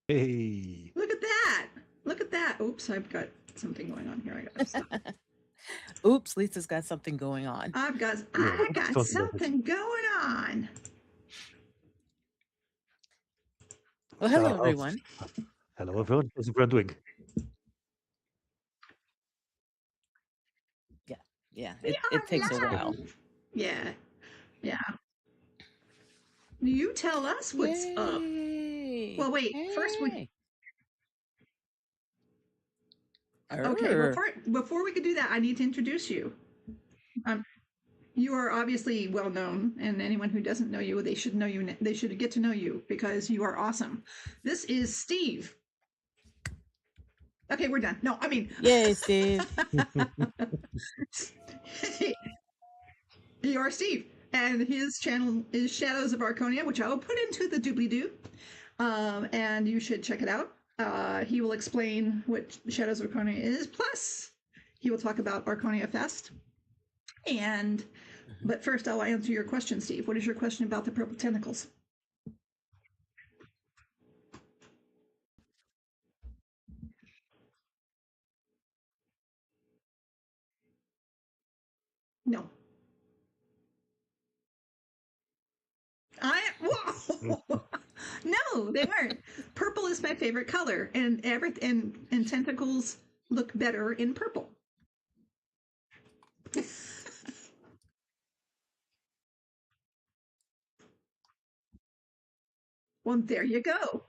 Hey. Look at that. Look at that. Oops, I've got something going on here. I gotta stop. Oops, Lisa's got something going on. I got Don't about it. something going on. Well, hello, everyone. Hello, everyone. How's everyone doing? Yeah, We it are takes a while. live. Yeah. You tell us what's up. Yay. Well, wait. Hey. First, okay. Before we could do that, I need to introduce you. You are obviously well known, and anyone who doesn't know you, they should know you. They should get to know you because you are awesome. This is Steve. Okay, we're done. No, I mean, yay, Steve. You are Steve, and his channel is Shadows of Archonia, which I will put into the doobly-doo, and you should check it out. He will explain what Shadows of Archonia is, plus he will talk about Archoniafest. But first, I'll answer your question, Steve. What is your question about the purple tentacles? No. No, they weren't. Purple is my favorite color, and tentacles look better in purple. Well, there you go.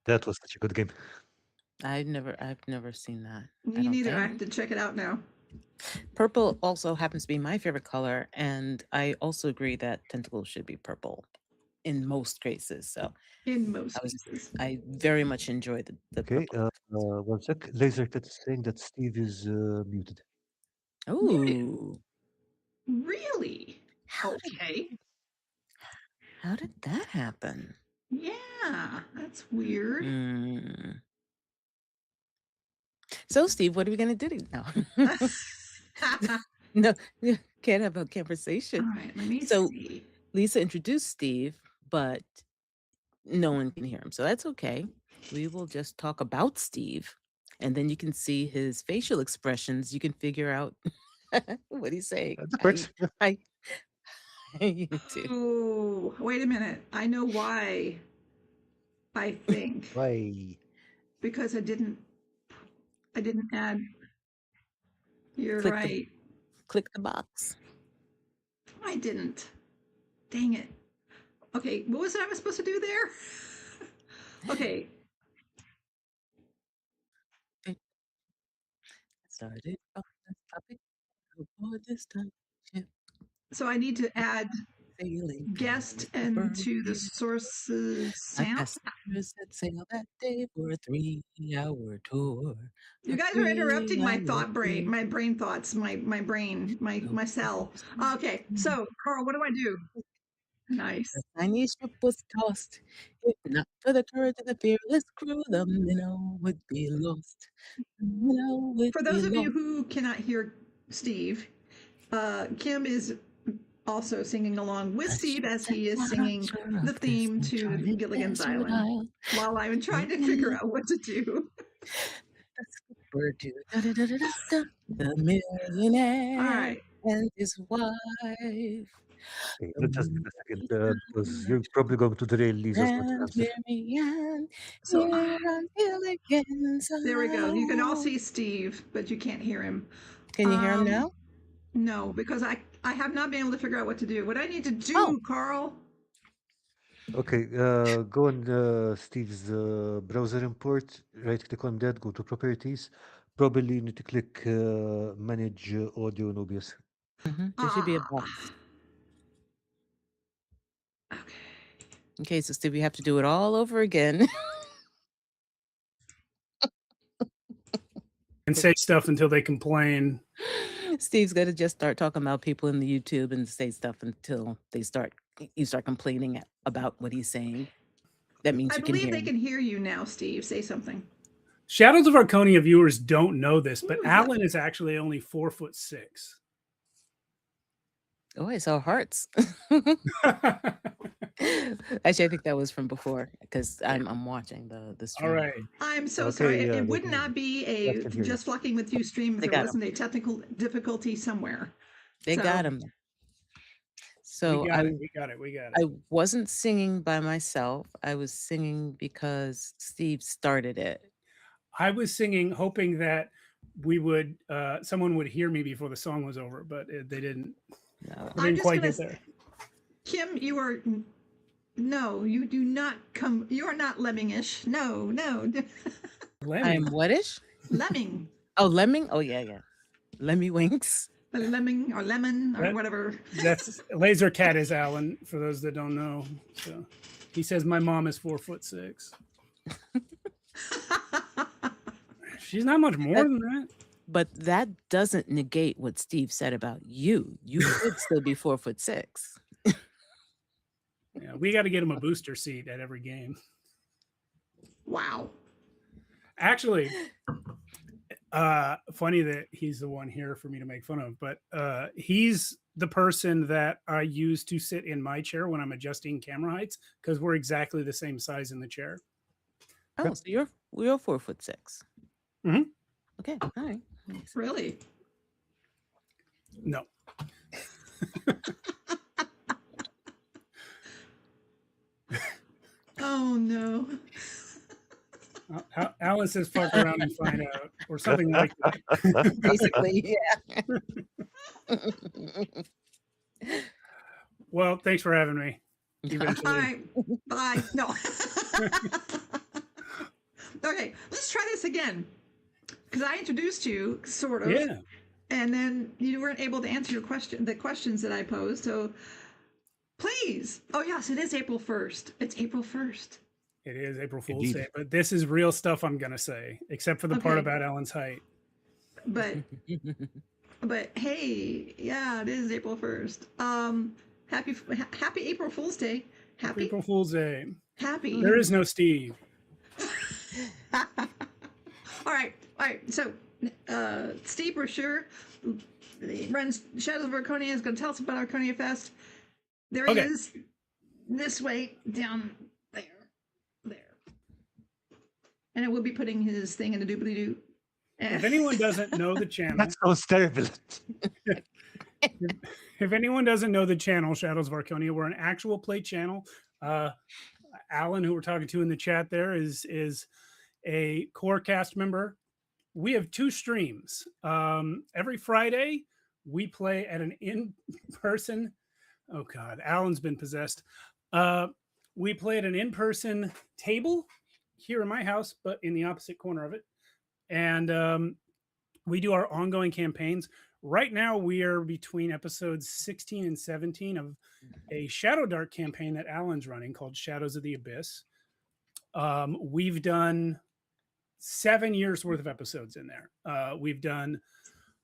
That was such a good game. I've never seen that. Me neither. I have to check it out now. Purple also happens to be my favorite color, and I also agree that tentacles should be purple in most cases. So in most cases, I very much enjoy the Okay, purple. 1 sec. Lasercat is saying that Steve is muted. Oh, really? Okay. How did that happen? Yeah, that's weird. So, Steve, what are we going to do now? No, we can't have a conversation. All right, let me see. Lisa introduced Steve, but no one can hear him. So that's okay. We will just talk about Steve, and then you can see his facial expressions. You can figure out what he's saying. That's correct. You too. Oh, wait a minute. I know why. I think. Why? Because I didn't add. You're right. Click the box. I didn't. Dang it. Okay, what was I supposed to do there? Okay. Started on the topic before this time. So I need to add guest into the sources sound. Passengers that sailed that day for a 3-hour tour. You guys are interrupting my brain thoughts, my cell. Okay, so Carl, what do I do? Nice. The tiny ship was tossed. If not for the courage of the fearless crew, the minnow would be lost. For those of you who cannot hear Steve, Kim is also singing along with Steve as he is singing the theme to Gilligan's Island while I'm trying to figure out what to do. The millionaire and his wife. Okay, let's just give a second because you're probably going to derail Lisa's answer. So, there we go. You can all see Steve, but you can't hear him. Can you hear him now? No, because I have not been able to figure out what to do. What I need to do, Carl? Okay, go on Steve's browser import, right-click on that, go to properties. Probably you need to click manage audio in OBS. There should be a box. Okay, so Steve, we have to do it all over again. And say stuff until they complain. Steve's gonna just start talking about people in the YouTube and say stuff until you start complaining about what he's saying. That means I believe they can hear you now, Steve. Say something. Shadows of Archonia viewers don't know this, but Alan is actually only 4'6". Oh, I saw hearts. Actually, I think that was from before because I'm watching the stream. All right. I'm so Okay, sorry. yeah, It they would can- not be Jeff a can hear you. Just Flocking with You stream if They there got wasn't a technical difficulty somewhere. They So- got him. So We got it. I wasn't singing by myself. I was singing because Steve started it. I was singing, hoping that we would someone would hear me before the song was over, but they didn't. No. I didn't quite get there. Kim, you are no, you do not come. You are not lemmingish. No. I'm whatish? Lemming. Oh, lemming? Oh, yeah. Lemmy winks. A lemming or lemon or That- whatever. That's Laser Cat is Alan, for those that don't know. So he says my mom is 4'6". She's not much more than that. But that doesn't negate what Steve said about you. You could still be 4'6". Yeah, we got to get him a booster seat at every game. Wow. Actually, funny that he's the one here for me to make fun of, but he's the person that I use to sit in my chair when I'm adjusting camera heights, because we're exactly the same size in the chair. Oh, so you're 4'6". Mhm. Okay, all right. Really? No. Oh no. Alan says fuck around and find out, or something like that. Basically, yeah. Well, thanks for having me. All Eventually. right. Bye. No. Okay, let's try this again. Because I introduced you, sort of. Yeah. And then you weren't able to answer the questions that I posed. So please. Oh, yes, it is April 1st. It's April 1st. It is April Fool's Indeed. Day, but this is real stuff I'm going to say, except for the part Okay. about Alan's height. But hey, yeah, it is April 1st. Happy April Fool's Day. Happy. April Fool's Day. Happy. There is no Steve. All right. So, Steve Boshear, he runs Shadows of Archonia, is going to tell us about Archoniafest. There he Okay. is, this way, down there. And I will be putting his thing in the doobly-doo. If anyone doesn't know the channel, That sounds terrible. if anyone doesn't know the channel, Shadows of Archonia, we're an actual play channel. Alan, who we're talking to in the chat there, is a core cast member. We have 2 streams. Every Friday, we play at an in-person. Oh God, Alan's been possessed. We play at an in-person table here in my house, but in the opposite corner of it. And we do our ongoing campaigns. Right now, we are between episodes 16 and 17 of a Shadow Dark campaign that Alan's running called Shadows of the Abyss. We've done 7 years worth of episodes in there. We've done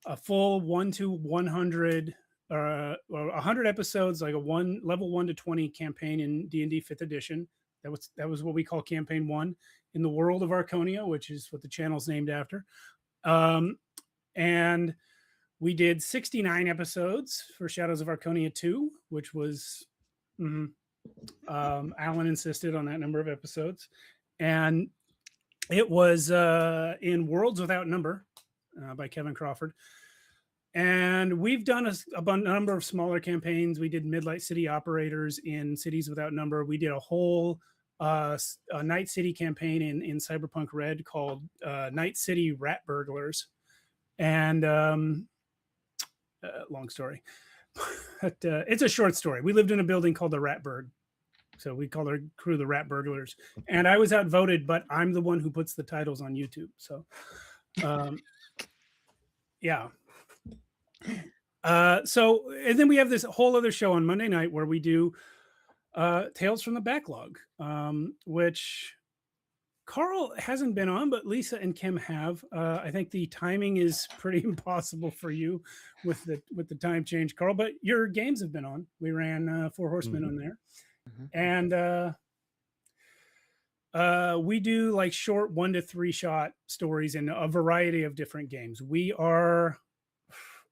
a full 1 to 100 or 100 episodes, like a level 1 to 20 campaign in D&D 5th edition. That was what we call campaign 1 in the world of Archonia, which is what the channel's named after. And we did 69 episodes for Shadows of Archonia 2, which was Alan insisted on that number of episodes. And it was in Worlds Without Number by Kevin Crawford. And we've done a number of smaller campaigns. We did Midlight City Operators in Cities Without Number. We did a whole a Night City campaign in Cyberpunk Red called Night City Rat Burglars. And long story. But it's a short story. We lived in a building called the Ratberg. So we called our crew the Rat Burglars. And I was outvoted, but I'm the one who puts the titles on YouTube. So, yeah. So, and then we have this whole other show on Monday night where we do Tales from the Backlog, which Carl hasn't been on, but Lisa and Kim have. I think the timing is pretty impossible for you with the time change, Carl, but your games have been on. We ran 4 Horsemen on there. And we do like short 1 to 3 shot stories in a variety of different games.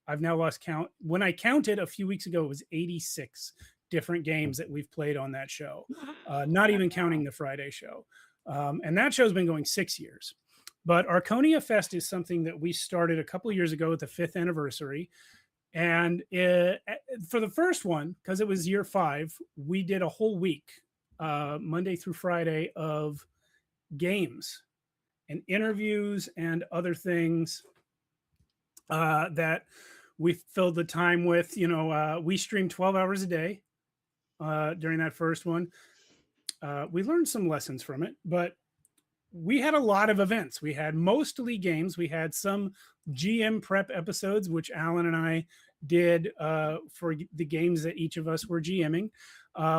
I've now lost count. When I counted a few weeks ago, it was 86 different games that we've played on that show, not even counting the Friday show. And that show's been going 6 years. But Archoniafest is something that we started a couple of years ago at the 5th anniversary. And for the first one, because it was year 5, we did a whole week, Monday through Friday, of games and interviews and other things that we filled the time with. We streamed 12 hours a day during that first one. We learned some lessons from it, but we had a lot of events. We had mostly games. We had some GM prep episodes, which Alan and I did for the games that each of us were GMing.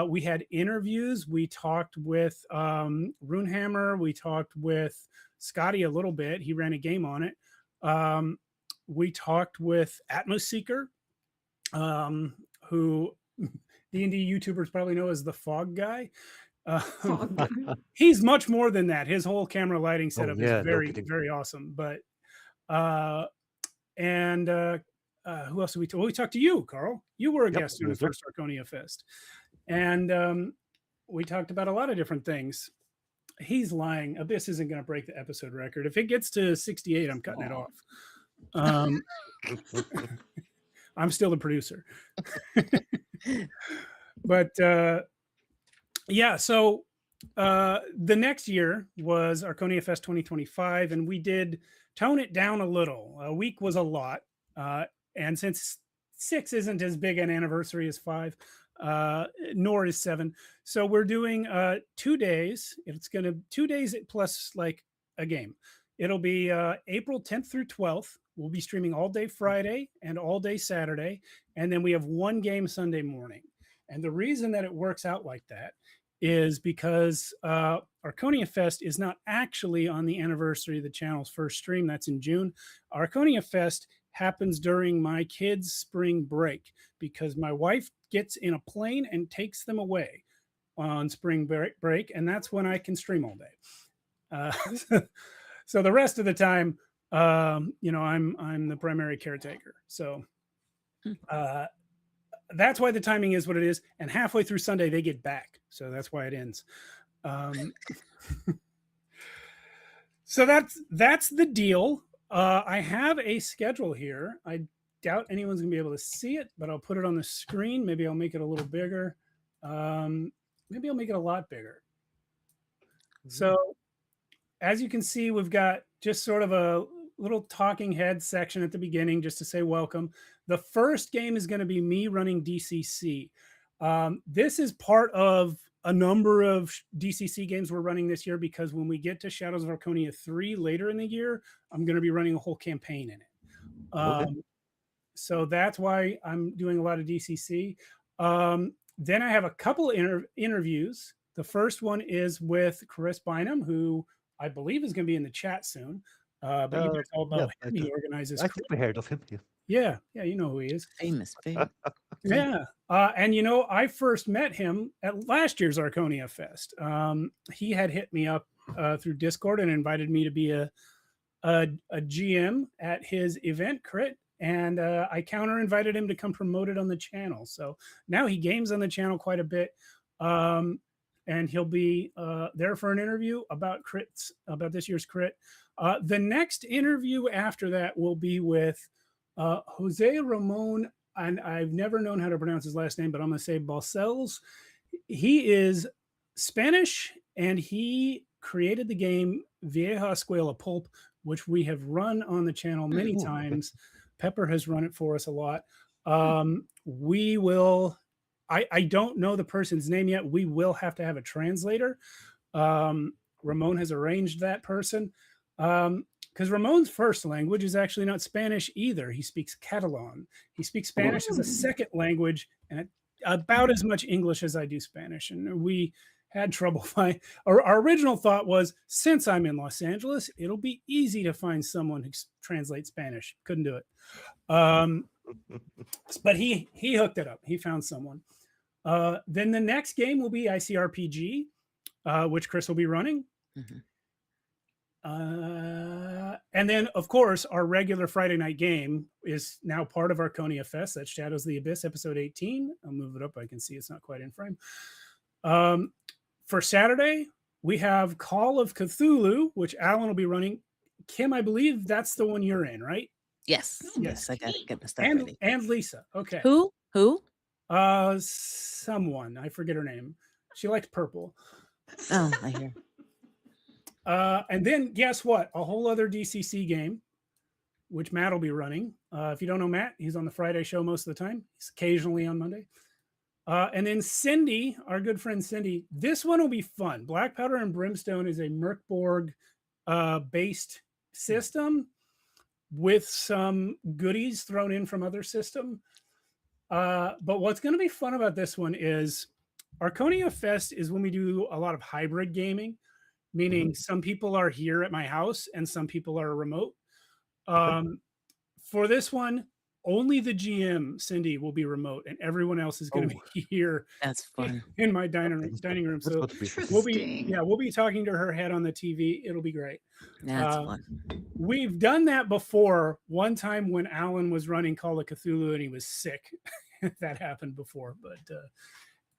We had interviews. We talked with Runehammer. We talked with Scotty a little bit. He ran a game on it. We talked with Atmos Seeker, who D&D YouTubers probably know as the Fog Guy. He's much more than that. His whole camera lighting setup is very, very awesome. But who else did we talk? Well, we talked to you, Carl. You were a guest on the first Archoniafest. And we talked about a lot of different things. He's lying. Abyss isn't going to break the episode record. If it gets to 68, I'm cutting it off. I'm still the producer. But yeah, so the next year was Archoniafest 2025, and we did tone it down a little. A week was a lot. And since 6 isn't as big an anniversary as 5, nor is 7. So we're doing 2 days. It's going to 2 days plus like a game. It'll be April 10th through 12th. We'll be streaming all day Friday and all day Saturday. And then we have one game Sunday morning. And the reason that it works out like that is because Archoniafest is not actually on the anniversary of the channel's first stream. That's in June. Archoniafest happens during my kids' spring break because my wife gets in a plane and takes them away on spring break, and that's when I can stream all day. So the rest of the time, I'm the primary caretaker. So that's why the timing is what it is. And halfway through Sunday, they get back. So that's why it ends. So that's the deal. I have a schedule here. I doubt anyone's gonna be able to see it, but I'll put it on the screen. Maybe I'll make it a little bigger. Maybe I'll make it a lot bigger. So as you can see, we've got just sort of a little talking head section at the beginning just to say welcome. The first game is going to be me running DCC. This is part of a number of DCC games we're running this year because when we get to Shadows of Archonia 3 later in the year, I'm going to be running a whole campaign in it. So that's why I'm doing a lot of DCC. Then I have a couple interviews. The first one is with Chris Bynum, who I believe is going to be in the chat soon. But you guys all know him. He organizes. I think we heard of him. Yeah, you know who he is. Famous. Yeah. And I first met him at last year's Archoniafest. He had hit me up through Discord and invited me to be a GM at his event, Crit. And I counter invited him to come promote it on the channel. So now he games on the channel quite a bit. And he'll be there for an interview about this year's Crit. The next interview after that will be with Jose Ramon, and I've never known how to pronounce his last name, but I'm going to say Balcells. He is Spanish, and he created the game Vieja Escuela Pulp, which we have run on the channel many times. Pepper has run it for us a lot. We will... I don't know the person's name yet. We will have to have a translator. Ramon has arranged that person because Ramon's first language is actually not Spanish either. He speaks Catalan. He speaks Spanish as a second language and about as much English as I do Spanish. And we had trouble finding. Our original thought was, since I'm in Los Angeles, it'll be easy to find someone who translates Spanish. Couldn't do it. But he hooked it up. He found someone. Then the next game will be ICRPG, which Chris will be running. And then, of course, our regular Friday night game is now part of Archoniafest. That's Shadows of the Abyss, episode 18. I'll move it up. I can see it's not quite in frame. For Saturday, we have Call of Cthulhu, which Alan will be running. Kim, I believe that's the one you're in, right? Yes. Yes. I got to get the stuff And ready. and Lisa. Okay. Who? Someone. I forget her name. She likes purple. Oh, I hear. And then guess what? A whole other DCC game, which Matt will be running. If you don't know Matt, he's on the Friday show most of the time. He's occasionally on Monday. And then Cindy, our good friend Cindy, this one will be fun. Black Powder and Brimstone is a Merkborg based system with some goodies thrown in from other system. But what's going to be fun about this one is Archoniafest is when we do a lot of hybrid gaming, meaning some people are here at my house and some people are remote. For this one, only the GM, Cindy, will be remote, and everyone else is going to be here. That's fun. In my dining room. So we'll be talking to her head on the TV. It'll be great. That's fun. We've done that before. One time when Alan was running Call of Cthulhu and he was sick. That happened before. But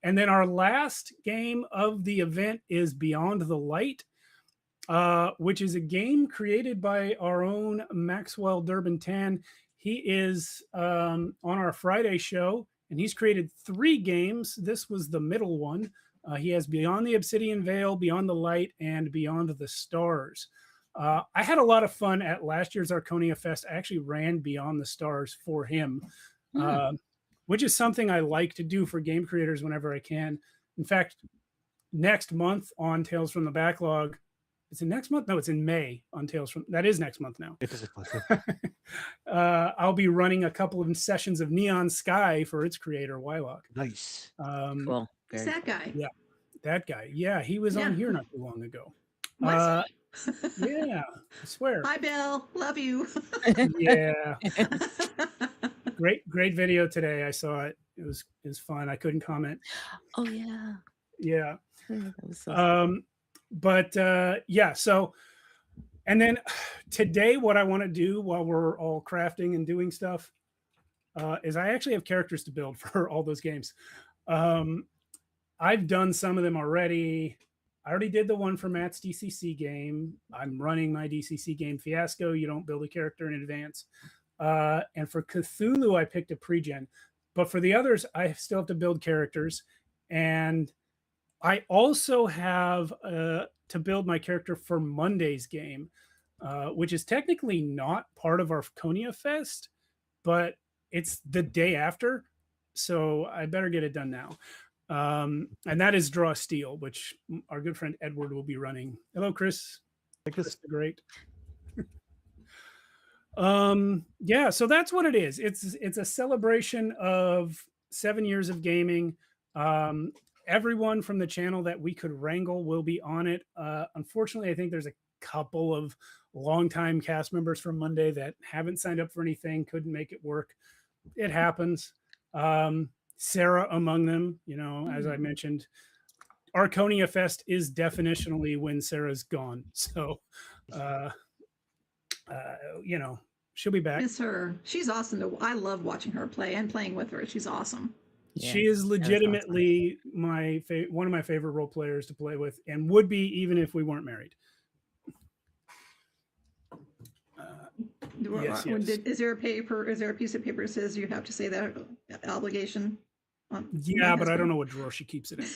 and then our last game of the event is Beyond the Light, which is a game created by our own Maxwell Durbin Tan. He is on our Friday show, and he's created 3 games. This was the middle one. He has Beyond the Obsidian Veil, Beyond the Light, and Beyond the Stars. I had a lot of fun at last year's Archoniafest. I actually ran Beyond the Stars for him, which is something I like to do for game creators whenever I can. In fact, next month on Tales from the Backlog, is it next month? No, it's in May on Tales from. That is next month now. It is I'll be running a couple of sessions of Neon Sky for its creator, Wylock. Nice. Cool. Who's that guy? Yeah, that guy. Yeah, he was on here not too long ago. Yeah, I swear. Hi, Bill. Love you. Yeah. Great video today. I saw it. It was fun. I couldn't comment. Oh yeah. Yeah. That was so but yeah, so and then today what I want to do while we're all crafting and doing stuff is I actually have characters to build for all those games. I've done some of them already. I already did the one for Matt's DCC game. I'm running my DCC game Fiasco. You don't build a character in advance. And for Cthulhu, I picked a pre-gen. But for the others, I still have to build characters. And I also have to build my character for Monday's game, which is technically not part of Archoniafest, but it's the day after. So I better get it done now. And that is Draw Steel, which our good friend Edward will be running. Hello, Chris. Chris the Great. Yeah, so that's what it is. It's a celebration of 7 years of gaming. Everyone from the channel that we could wrangle will be on it. Unfortunately, I think there's a couple of longtime cast members from Monday that haven't signed up for anything, couldn't make it work. It happens. Sarah among them, as I mentioned, Archoniafest is definitionally when Sarah's gone. So, she'll be back. Miss her. She's awesome. I love watching her play and playing with her. She's awesome. Yeah, she is legitimately awesome. One of my favorite role players to play with, and would be even if we weren't married. Yes. Is there a paper? Is there a piece of paper that says you have to say that obligation? Yeah, but I don't know what drawer she keeps it in.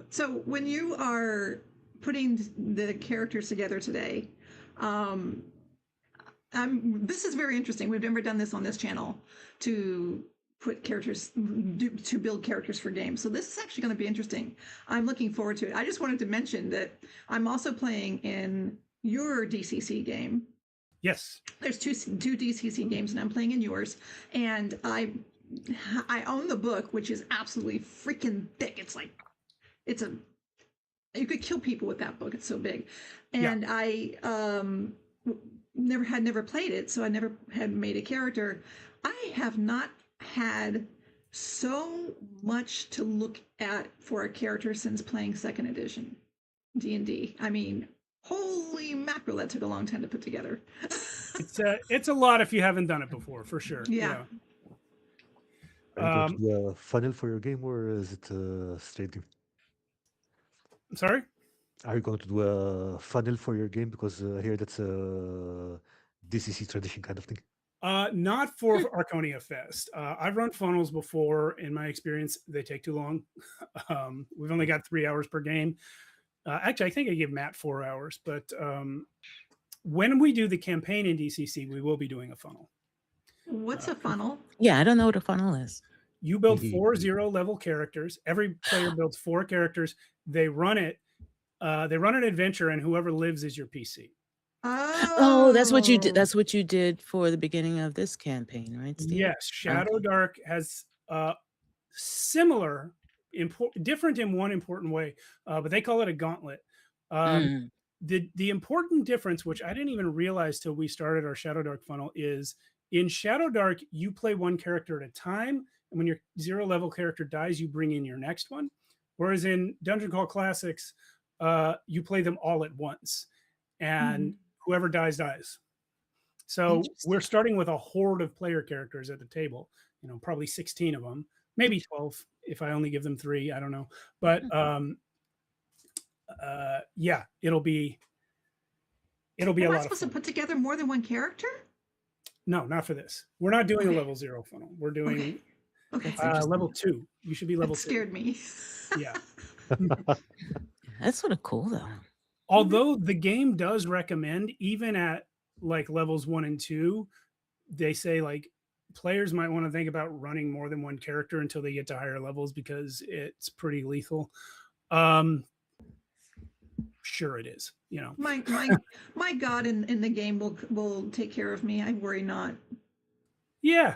So when you are putting the characters together today, this is very interesting. We've never done this on this channel to put characters to build characters for games. So this is actually going to be interesting. I'm looking forward to it. I just wanted to mention that I'm also playing in your DCC game. Yes. There's two DCC games, and I'm playing in yours. And I own the book, which is absolutely freaking thick. You could kill people with that book. It's so big. And yeah. I never played it, so I never had made a character. I have not had so much to look at for a character since playing second edition D&D. I mean, holy mackerel, that took a long time to put together. It's a lot if you haven't done it before, for sure. Yeah. Are you going to do a funnel for your game, or is it a straight game? I'm sorry. Are you going to do a funnel for your game? Because I hear that's a DCC tradition kind of thing. Not for Archoniafest. I've run funnels before. In my experience, they take too long. We've only got 3 hours per game. Actually, I think I give Matt 4 hours. But when we do the campaign in DCC, we will be doing a funnel. What's a funnel? Yeah, I don't know what a funnel is. You build 4 0-level characters. Every player builds 4 characters. They run it. They run an adventure, and whoever lives is your PC. Oh, that's what you did. That's what you did for the beginning of this campaign, right, Steve? Yes, Shadow Dark has similar, different in one important way, but they call it a gauntlet. The important difference, which I didn't even realize till we started our Shadow Dark funnel, is in Shadow Dark you play one character at a time, and when your 0-level character dies, you bring in your next one. Whereas in Dungeon Crawl Classics, you play them all at once, and whoever dies dies. So we're starting with a horde of player characters at the table, probably 16 of them, maybe 12 if I only give them 3, I don't know. But yeah, it'll be a lot of fun. Am I supposed to put together more than one character? No, not for this. We're not doing a level 0 funnel. We're doing level 2. You should be level 2. Scared me. Yeah. That's sort of cool though. Although the game does recommend, even at like levels 1 and 2, they say like players might want to think about running more than one character until they get to higher levels because it's pretty lethal. Sure it is, My God in the game will take care of me. I worry not. Yeah.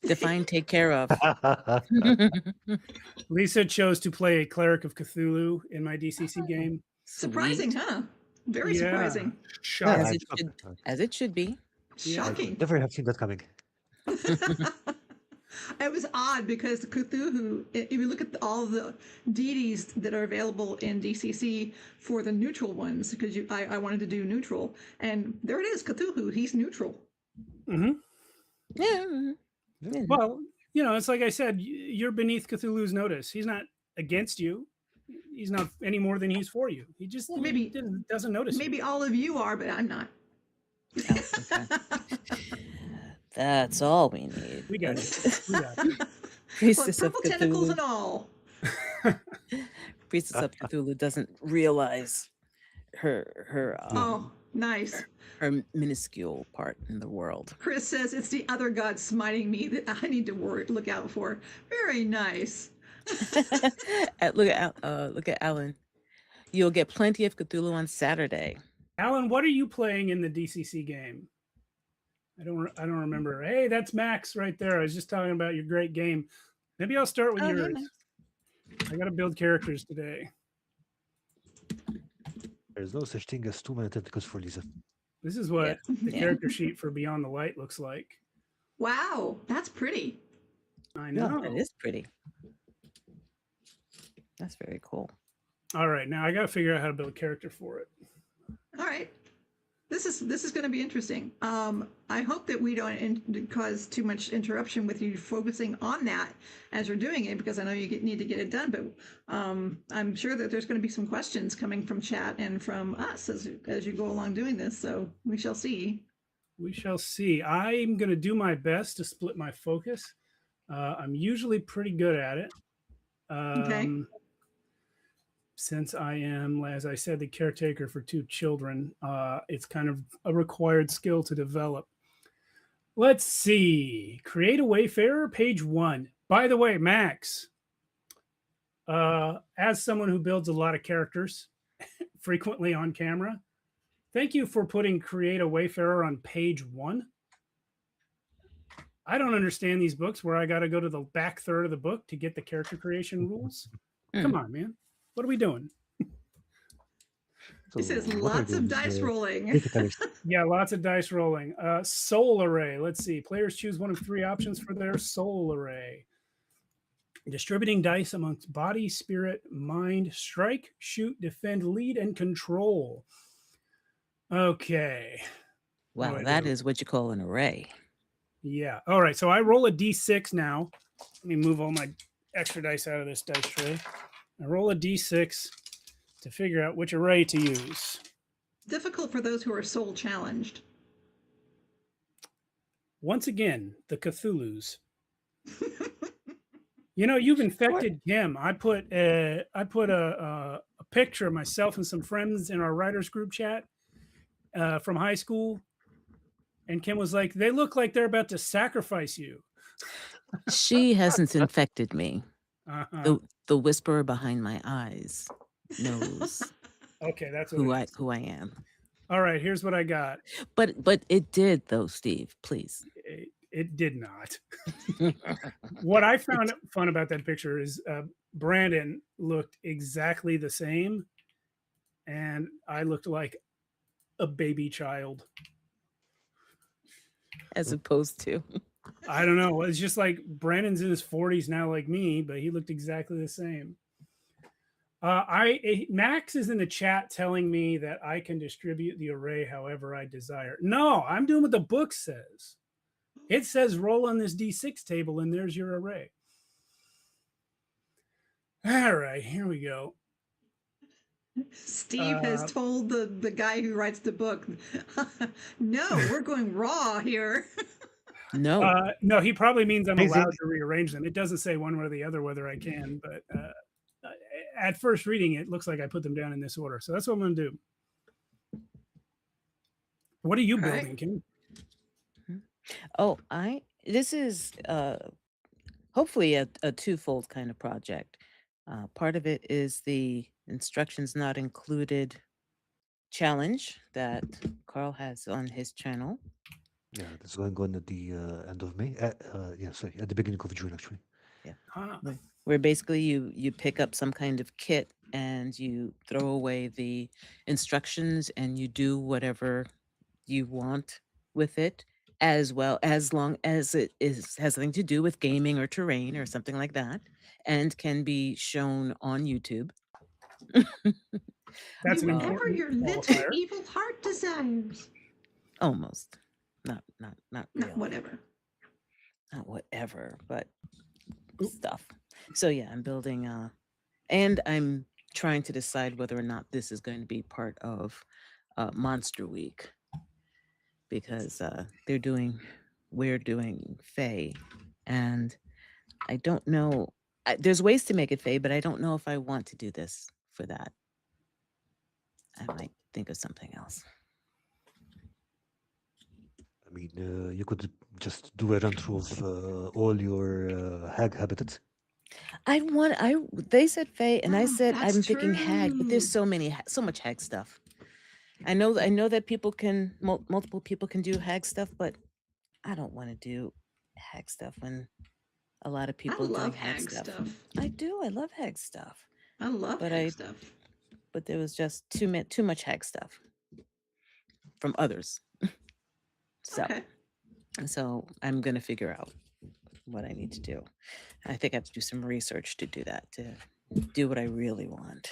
Define take care of. Lisa chose to play a cleric of Cthulhu in my DCC game. Surprising, huh? Very surprising. Shocking. As it should be. Shocking. I never have seen that coming. It was odd because Cthulhu, if you look at all the deities that are available in DCC for the neutral ones, because I wanted to do neutral, and there it is, Cthulhu, he's neutral. Yeah. Well, it's like I said, you're beneath Cthulhu's notice. He's not against you. He's not any more than he's for you. He just maybe doesn't notice. Maybe all of you are, but I'm not. That's all we need. We got it. Priestess of Purple tentacles and all. Priestess of Cthulhu doesn't realize her oh, nice. Her minuscule part in the world. Chris says it's the other god smiting me that I need to look out for. Very nice. Look at Alan. You'll get plenty of Cthulhu on Saturday. Alan, what are you playing in the DCC game? I don't remember. Hey, that's Max right there. I was just talking about your great game. Maybe I'll start with yours. Yeah, I got to build characters today. There's no such thing as too many tentacles for Lisa. This is what the character sheet for Beyond the Light looks like. Wow, that's pretty. I know. It is pretty. That's very cool. All right, now I got to figure out how to build a character for it. All right. This is going to be interesting. I hope that we don't cause too much interruption with you focusing on that as you're doing it, because I know you need to get it done. But I'm sure that there's going to be some questions coming from chat and from us as you go along doing this. So we shall see. We shall see. I'm going to do my best to split my focus. I'm usually pretty good at it. Okay. Since I am, as I said, the caretaker for 2 children, it's kind of a required skill to develop. Let's see. Create a Wayfarer, page 1. By the way, Max, as someone who builds a lot of characters frequently on camera, thank you for putting Create a Wayfarer on page 1. I don't understand these books where I got to go to the back third of the book to get the character creation rules. Come on, man. What are we doing? So It says what are lots of those dice rolling. data colors? Yeah, lots of dice rolling. Soul array. Let's see. Players choose one of 3 options for their soul array. Distributing dice amongst body, spirit, mind, strike, shoot, defend, lead, and control. Okay. What do Wow, I that do? is what you call an array. Yeah. All right. So I roll a d6 now. Let me move all my extra dice out of this dice tray. I roll a d6 to figure out which array to use. Difficult for those who are soul challenged. Once again, the Cthulhu's. You know, you've infected Kim. I put a picture of myself and some friends in our writers group chat from high school, and Kim was like, "They look like they're about to sacrifice you." She hasn't infected me. Uh-huh. The whisperer behind my eyes knows Okay, that's what who I am. All right, here's what I got. But it did though, Steve. Please. It did not. What I found fun about that picture is Brandon looked exactly the same, and I looked like a baby child. As opposed to. I don't know. It's just like Brandon's in his 40s now, like me, but he looked exactly the same. Max is in the chat telling me that I can distribute the array however I desire. No, I'm doing what the book says. It says roll on this D6 table, and there's your array. All right, here we go. Steve has told the guy who writes the book, no, we're going raw here. No. No, he probably means I'm allowed to rearrange them. It doesn't say one way or the other whether I can, but at first reading, it looks like I put them down in this order. So that's what I'm going to do. What are you building, Kim? Oh, this is hopefully a twofold kind of project. Part of it is the instructions not included challenge that Carl has on his channel. Yeah, that's going on at the end of May. Yeah, sorry, at the beginning of June, actually. Yeah. Where basically you pick up some kind of kit and you throw away the instructions and you do whatever you want with it, as well as long as it has something to do with gaming or terrain or something like that, and can be shown on YouTube. That's an Whatever important your little qualifier. evil heart desires. Almost. Not really. Whatever. Not whatever, but stuff. So yeah, I'm building and I'm trying to decide whether or not this is going to be part of Monster Week, because we're doing Fae, and I don't know. There's ways to make it Fae, but I don't know if I want to do this for that. I might think of something else. I mean, you could just do a run through of all your hag habitats. They said Fae, and I said that's I'm thinking hag, but there's true. so much hag stuff. I know that people can multiple people can do hag stuff, but I don't want to do hag stuff when a lot of people I love doing hag stuff. I do. I love hag stuff. I love hag stuff. But there was just too much hag stuff from others. So I'm gonna figure out what I need to do. I think I have to do some research to do that, to do what I really want.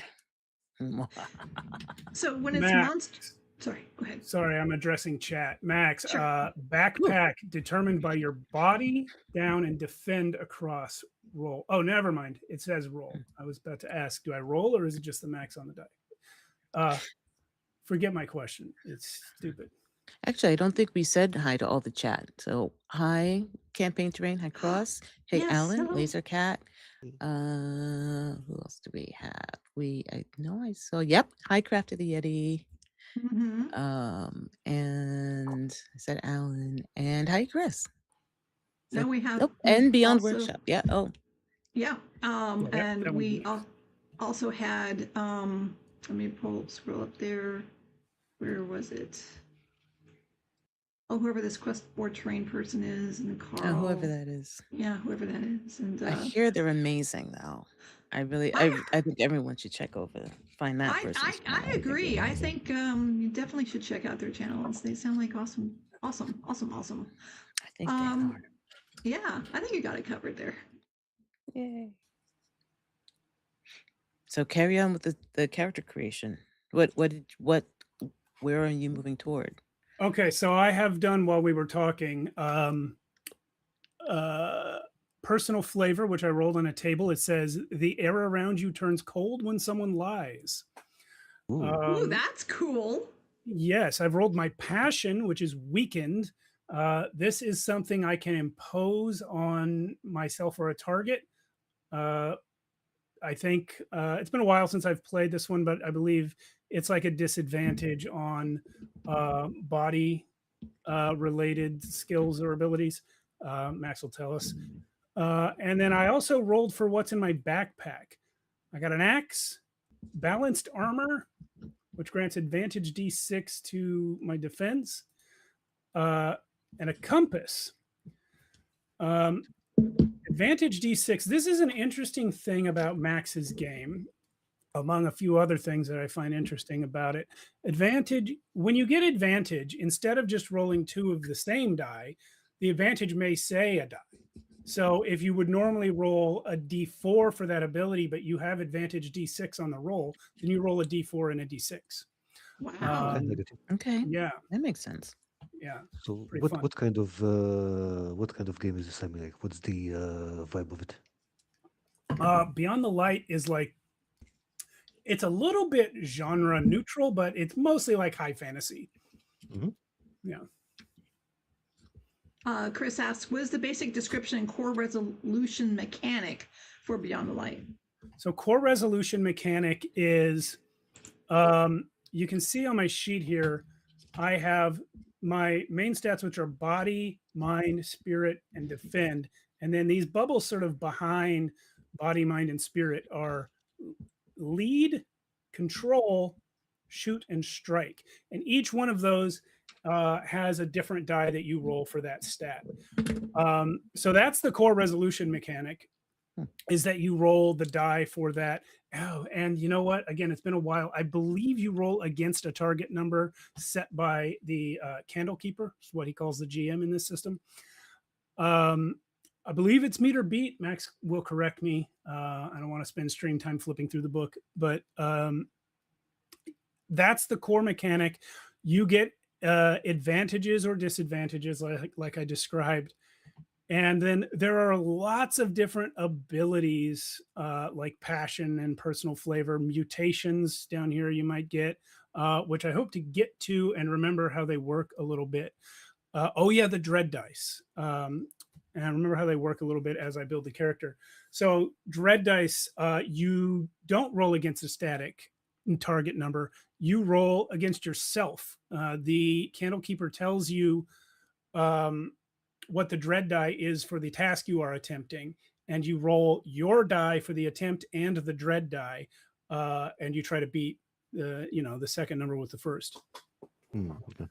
So when it's monster, sorry, go ahead. Sorry, I'm addressing chat. Max, backpack determined by your body, down, and defend across. Roll. Oh, never mind. It says roll. I was about to ask, do I roll or is it just the max on the die? Forget my question. It's stupid. Actually, I don't think we said hi to all the chat. So hi, Campaign Terrain, hi Cross, hey yes, Alan, hello. Laser Cat. Who else do we have? I know I saw. Yep, hi Craft of the Yeti. And I said Alan, and hi Chris. Now we have and Beyond Workshop. Yeah. Oh. Yeah. And we also had let me scroll up there. Where was it? Oh, whoever this quest or terrain person is, and Carl. Whoever that is. Yeah, whoever that is. And I hear they're amazing, though. I think everyone should check over, find that person's channel. I agree. I think you definitely should check out their channels. They sound like awesome. I think they are. Yeah, I think you got it covered there. Yay. So carry on with the character creation. Where are you moving toward? Okay, so I have done while we were talking personal flavor, which I rolled on a table. It says the air around you turns cold when someone lies. Ooh, that's cool. Yes, I've rolled my passion, which is weakened. This is something I can impose on myself or a target. I think it's been a while since I've played this one, but I believe it's like a disadvantage on body related skills or abilities. Max will tell us. And then I also rolled for what's in my backpack. I got an axe, balanced armor, which grants advantage D6 to my defense, and a compass. Advantage D6. This is an interesting thing about Max's game, among a few other things that I find interesting about it. Advantage, when you get advantage, instead of just rolling 2 of the same die, the advantage may say a die. So if you would normally roll a D4 for that ability, but you have advantage D6 on the roll, then you roll a D4 and a D6. Wow. Okay. Yeah. That makes sense. Yeah. So Pretty fun. what kind of game is this? I mean, like, what's the vibe of it? Beyond the Light is like, it's a little bit genre neutral, but it's mostly like high fantasy. Yeah. Chris asks, what is the basic description and core resolution mechanic for Beyond the Light? So core resolution mechanic is, you can see on my sheet here, I have my main stats, which are body, mind, spirit, and defend. And then these bubbles sort of behind body, mind, and spirit are lead, control, shoot, and strike. And each one of those has a different die that you roll for that stat. So that's the core resolution mechanic, is that you roll the die for that. Oh, and you know what? Again, it's been a while. I believe you roll against a target number set by the Candlekeeper, is what he calls the GM in this system. I believe it's meter beat. Max will correct me. I don't want to spend stream time flipping through the book, but that's the core mechanic. You get advantages or disadvantages, like I described. And then there are lots of different abilities, like passion and personal flavor, mutations down here you might get, which I hope to get to and remember how they work a little bit. Oh yeah, the dread dice. And I remember how they work a little bit as I build the character. So dread dice, you don't roll against a static target number. You roll against yourself. The Candlekeeper tells you what the dread die is for the task you are attempting, and you roll your die for the attempt and the dread die, and you try to beat the second number with the first. Okay.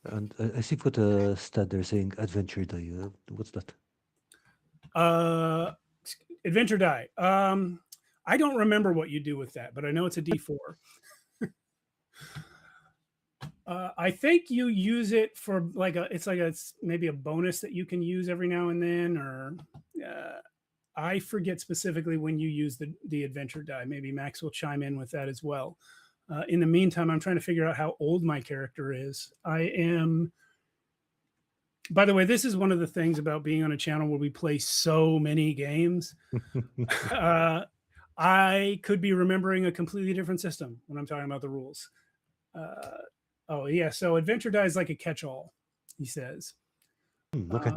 And I see for the stat they're saying adventure die. What's that? Adventure die. I don't remember what you do with that, but I know it's a D4. I think you use it for it's maybe a bonus that you can use every now and then, or I forget specifically when you use the adventure die. Maybe Max will chime in with that as well. In the meantime, I'm trying to figure out how old my character is. By the way, this is one of the things about being on a channel where we play so many games. I could be remembering a completely different system when I'm talking about the rules. Oh yeah, so adventure die is like a catch-all, he says. Okay.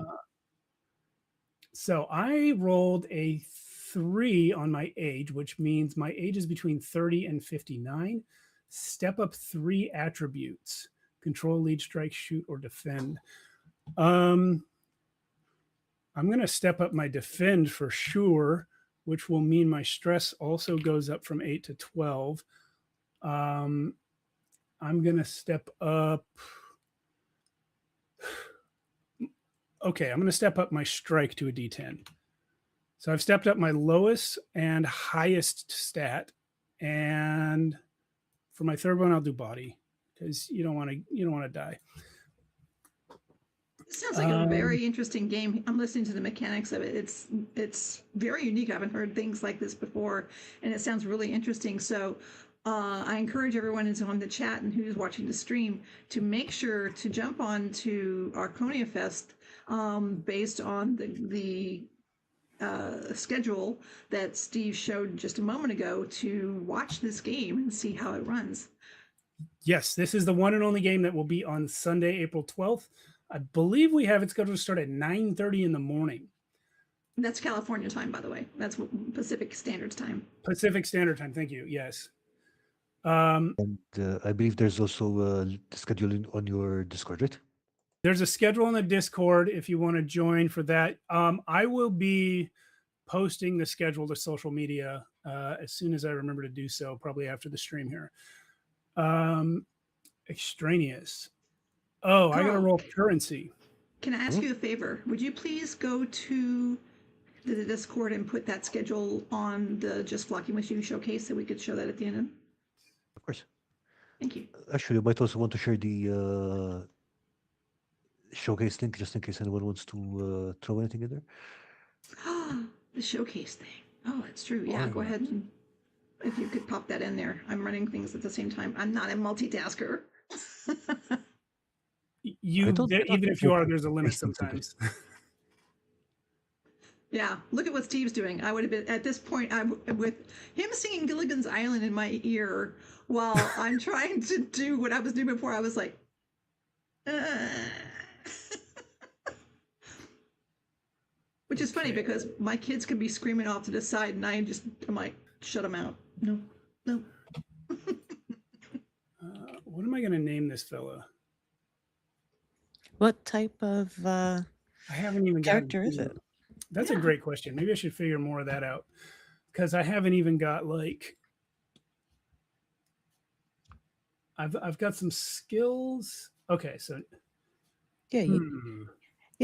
So I rolled a 3 on my age, which means my age is between 30 and 59. Step up 3 attributes: control, lead, strike, shoot, or defend. I'm going to step up my defend for sure, which will mean my stress also goes up from 8 to 12. I'm going to step up. Okay, I'm going to step up my strike to a D10. So I've stepped up my lowest and highest stat, and for my third one, I'll do body because you don't want to die. It sounds like a very interesting game. I'm listening to the mechanics of it. It's very unique. I haven't heard things like this before, and it sounds really interesting. So I encourage everyone who's on the chat and who's watching the stream to make sure to jump on to Archoniafest based on the schedule that Steve showed just a moment ago to watch this game and see how it runs. Yes, this is the one and only game that will be on Sunday, April 12th. I believe we have it scheduled to start at 9:30 in the morning. That's California time, by the way. That's Pacific Standard Time. Pacific Standard Time. Thank you. Yes. And I believe there's also scheduling on your Discord, right? There's a schedule on the Discord if you want to join for that. I will be posting the schedule to social media as soon as I remember to do so, probably after the stream here. Extraneous. Oh, Carl, I got to roll currency. Can I ask you a favor? Would you please go to the Discord and put that schedule on the Just Flocking With You showcase so we could show that at the end? Of course. Thank you. Actually, I might also want to share the showcase link just in case anyone wants to throw anything in there. The showcase thing. Oh, that's true. Yeah, go ahead and if you could pop that in there. I'm running things at the same time. I'm not a multitasker. Even if you are, there's a limit sometimes. Yeah, look at what Steve's doing. I would have been at this point. I'm with him singing Gilligan's Island in my ear while I'm trying to do what I was doing before. I was like, which is funny because my kids can be screaming off to the side, and I'm like, shut them out. No. What am I going to name this fella? What type of I haven't even character is it? That's a great question. Maybe I should figure more of that out because I haven't even got like I've got some skills. Okay, so yeah,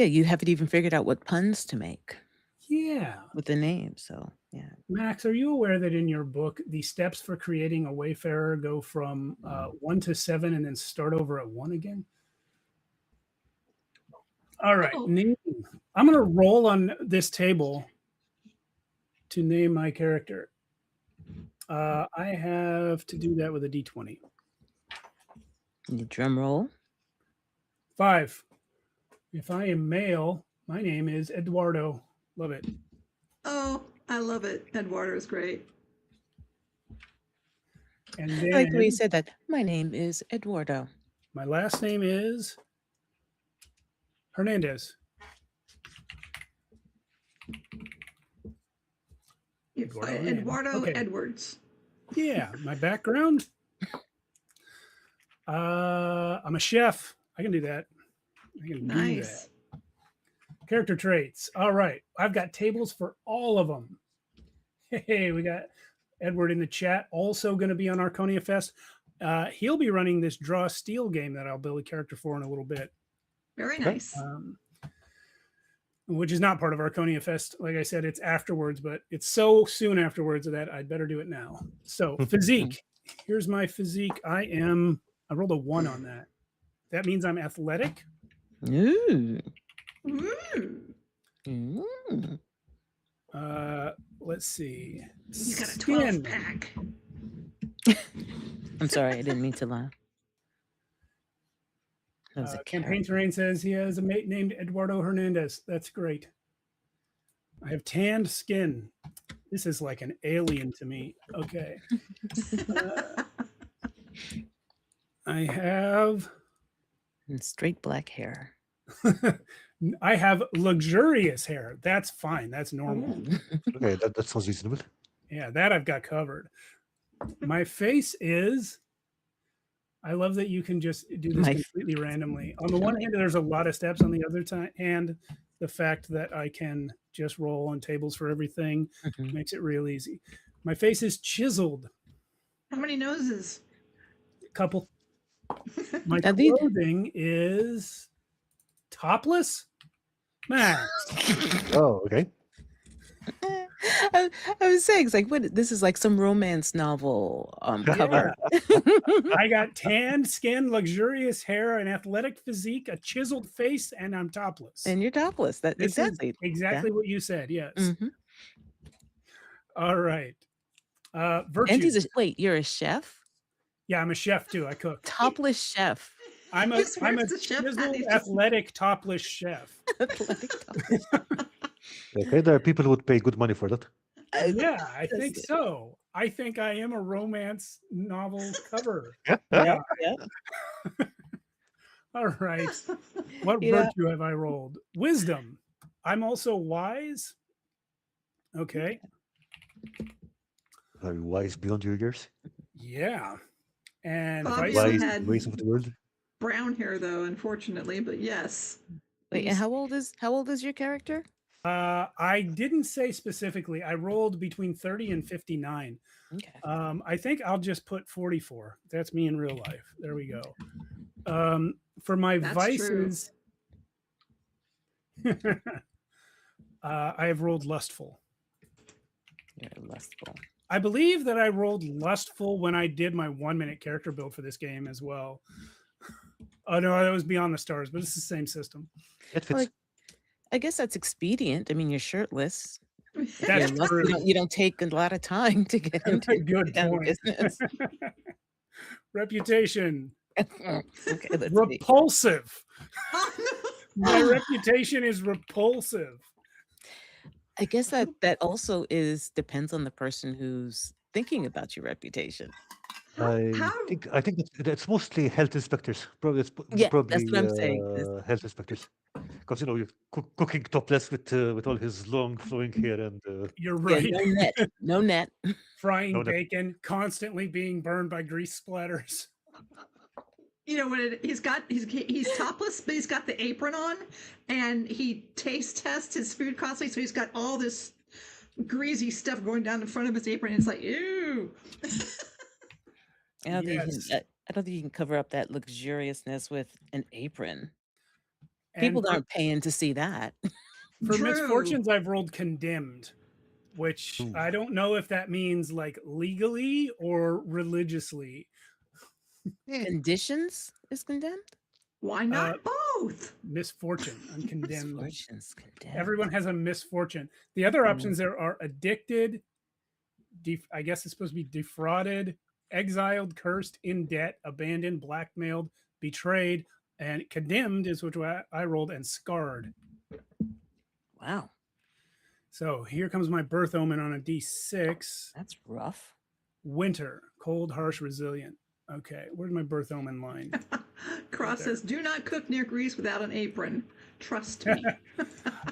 you haven't even figured out what puns to make. Yeah, with the name. So yeah, Max, are you aware that in your book the steps for creating a Wayfarer go from 1 to 7 and then start over at 1 again? All right, I'm going to roll on this table to name my character. I have to do that with a D20. You drum roll. 5. If I am male, my name is Eduardo. Love it. Oh, I love it. Eduardo is great. And then, I like the way you said that. My name is Eduardo. My last name is Hernandez. Eduardo okay. Edwards. Yeah, my background. I'm a chef. I can do that. I can do that. Character traits. All right. I've got tables for all of them. Hey, we got Edward in the chat. Also going to be on Archoniafest. He'll be running this Draw Steel game that I'll build a character for in a little bit. Very nice. Which is not part of Archoniafest. Like I said, it's afterwards, but it's so soon afterwards that I'd better do it now. So physique. Here's my physique. I rolled a 1 on that. That means I'm athletic. Ooh. Let's see. You got a 12-pack. I'm sorry, I didn't mean to laugh. Campaign Terrain says he has a mate named Eduardo Hernandez. That's great. I have tanned skin. This is like an alien to me. Okay. I have straight black hair. I have luxurious hair. That's fine. That's normal. Okay, that sounds reasonable. Yeah, that I've got covered. My face is... I love that you can just do this completely randomly. On the one hand, there's a lot of steps. On the other hand, the fact that I can just roll on tables for everything makes it real easy. My face is chiseled. How many noses? A couple. My clothing is topless. Max. Oh, okay. I, I was saying, it's like, what? This is like some romance novel cover. I got tanned skin, luxurious hair, an athletic physique, a chiseled face, and I'm topless. And you're topless. That This exactly. is exactly what you said. Yes. Mm-hmm. All right. And Virtue. wait, you're a chef? Yeah, I'm a chef too. I cook. Topless chef. I'm a chiseled, athletic, topless chef. Athletic topless. Okay, there are people who would pay good money for that. Yeah, I think so. I think I am a romance novel cover. Yeah. All right. What virtue have I rolled? Wisdom. I'm also wise. Okay. Are you wise beyond your years? Yeah. And Bobby Wise had ways of the world? brown hair though, unfortunately, but yes. Wait, and how old is your character? I didn't say specifically. I rolled between 30 and 59. Okay. I think I'll just put 44. That's me in real life. There we go. For my vices, I have rolled lustful. You're lustful. I believe that I rolled lustful when I did my 1-minute character build for this game as well. Oh no, that was Beyond the Stars, but it's the same system. It fits. Well, I guess that's expedient. I mean, you're shirtless. That's true. You don't take a lot of time to get into good point. Business. Reputation. Okay, let's repulsive. My reputation is repulsive. I guess that also depends on the person who's thinking about your reputation. I think that's mostly health inspectors. Probably that's what I'm saying. Health inspectors, because you're cooking topless with all his long flowing hair and. You're right. Yeah, no net. Frying bacon, constantly being burned by grease splatters. You know what? He's topless, but he's got the apron on, and he taste tests his food constantly. So he's got all this greasy stuff going down the front of his apron. And it's like, ew. I don't think you can cover up that luxuriousness with an apron. People aren't paying to see that. For misfortunes, I've rolled condemned, which I don't know if that means like legally or religiously. Conditions is condemned? Why not both? Misfortune. I'm condemned. Misfortune's condemned. Everyone has a misfortune. The other options there are addicted, I guess it's supposed to be defrauded, exiled, cursed, in debt, abandoned, blackmailed, betrayed, and condemned is which I rolled, and scarred. Wow. So here comes my birth omen on a D6. That's rough. Winter, cold, harsh, resilient. Okay, where's my birth omen line? Cross says, do not cook near grease without an apron. Trust me.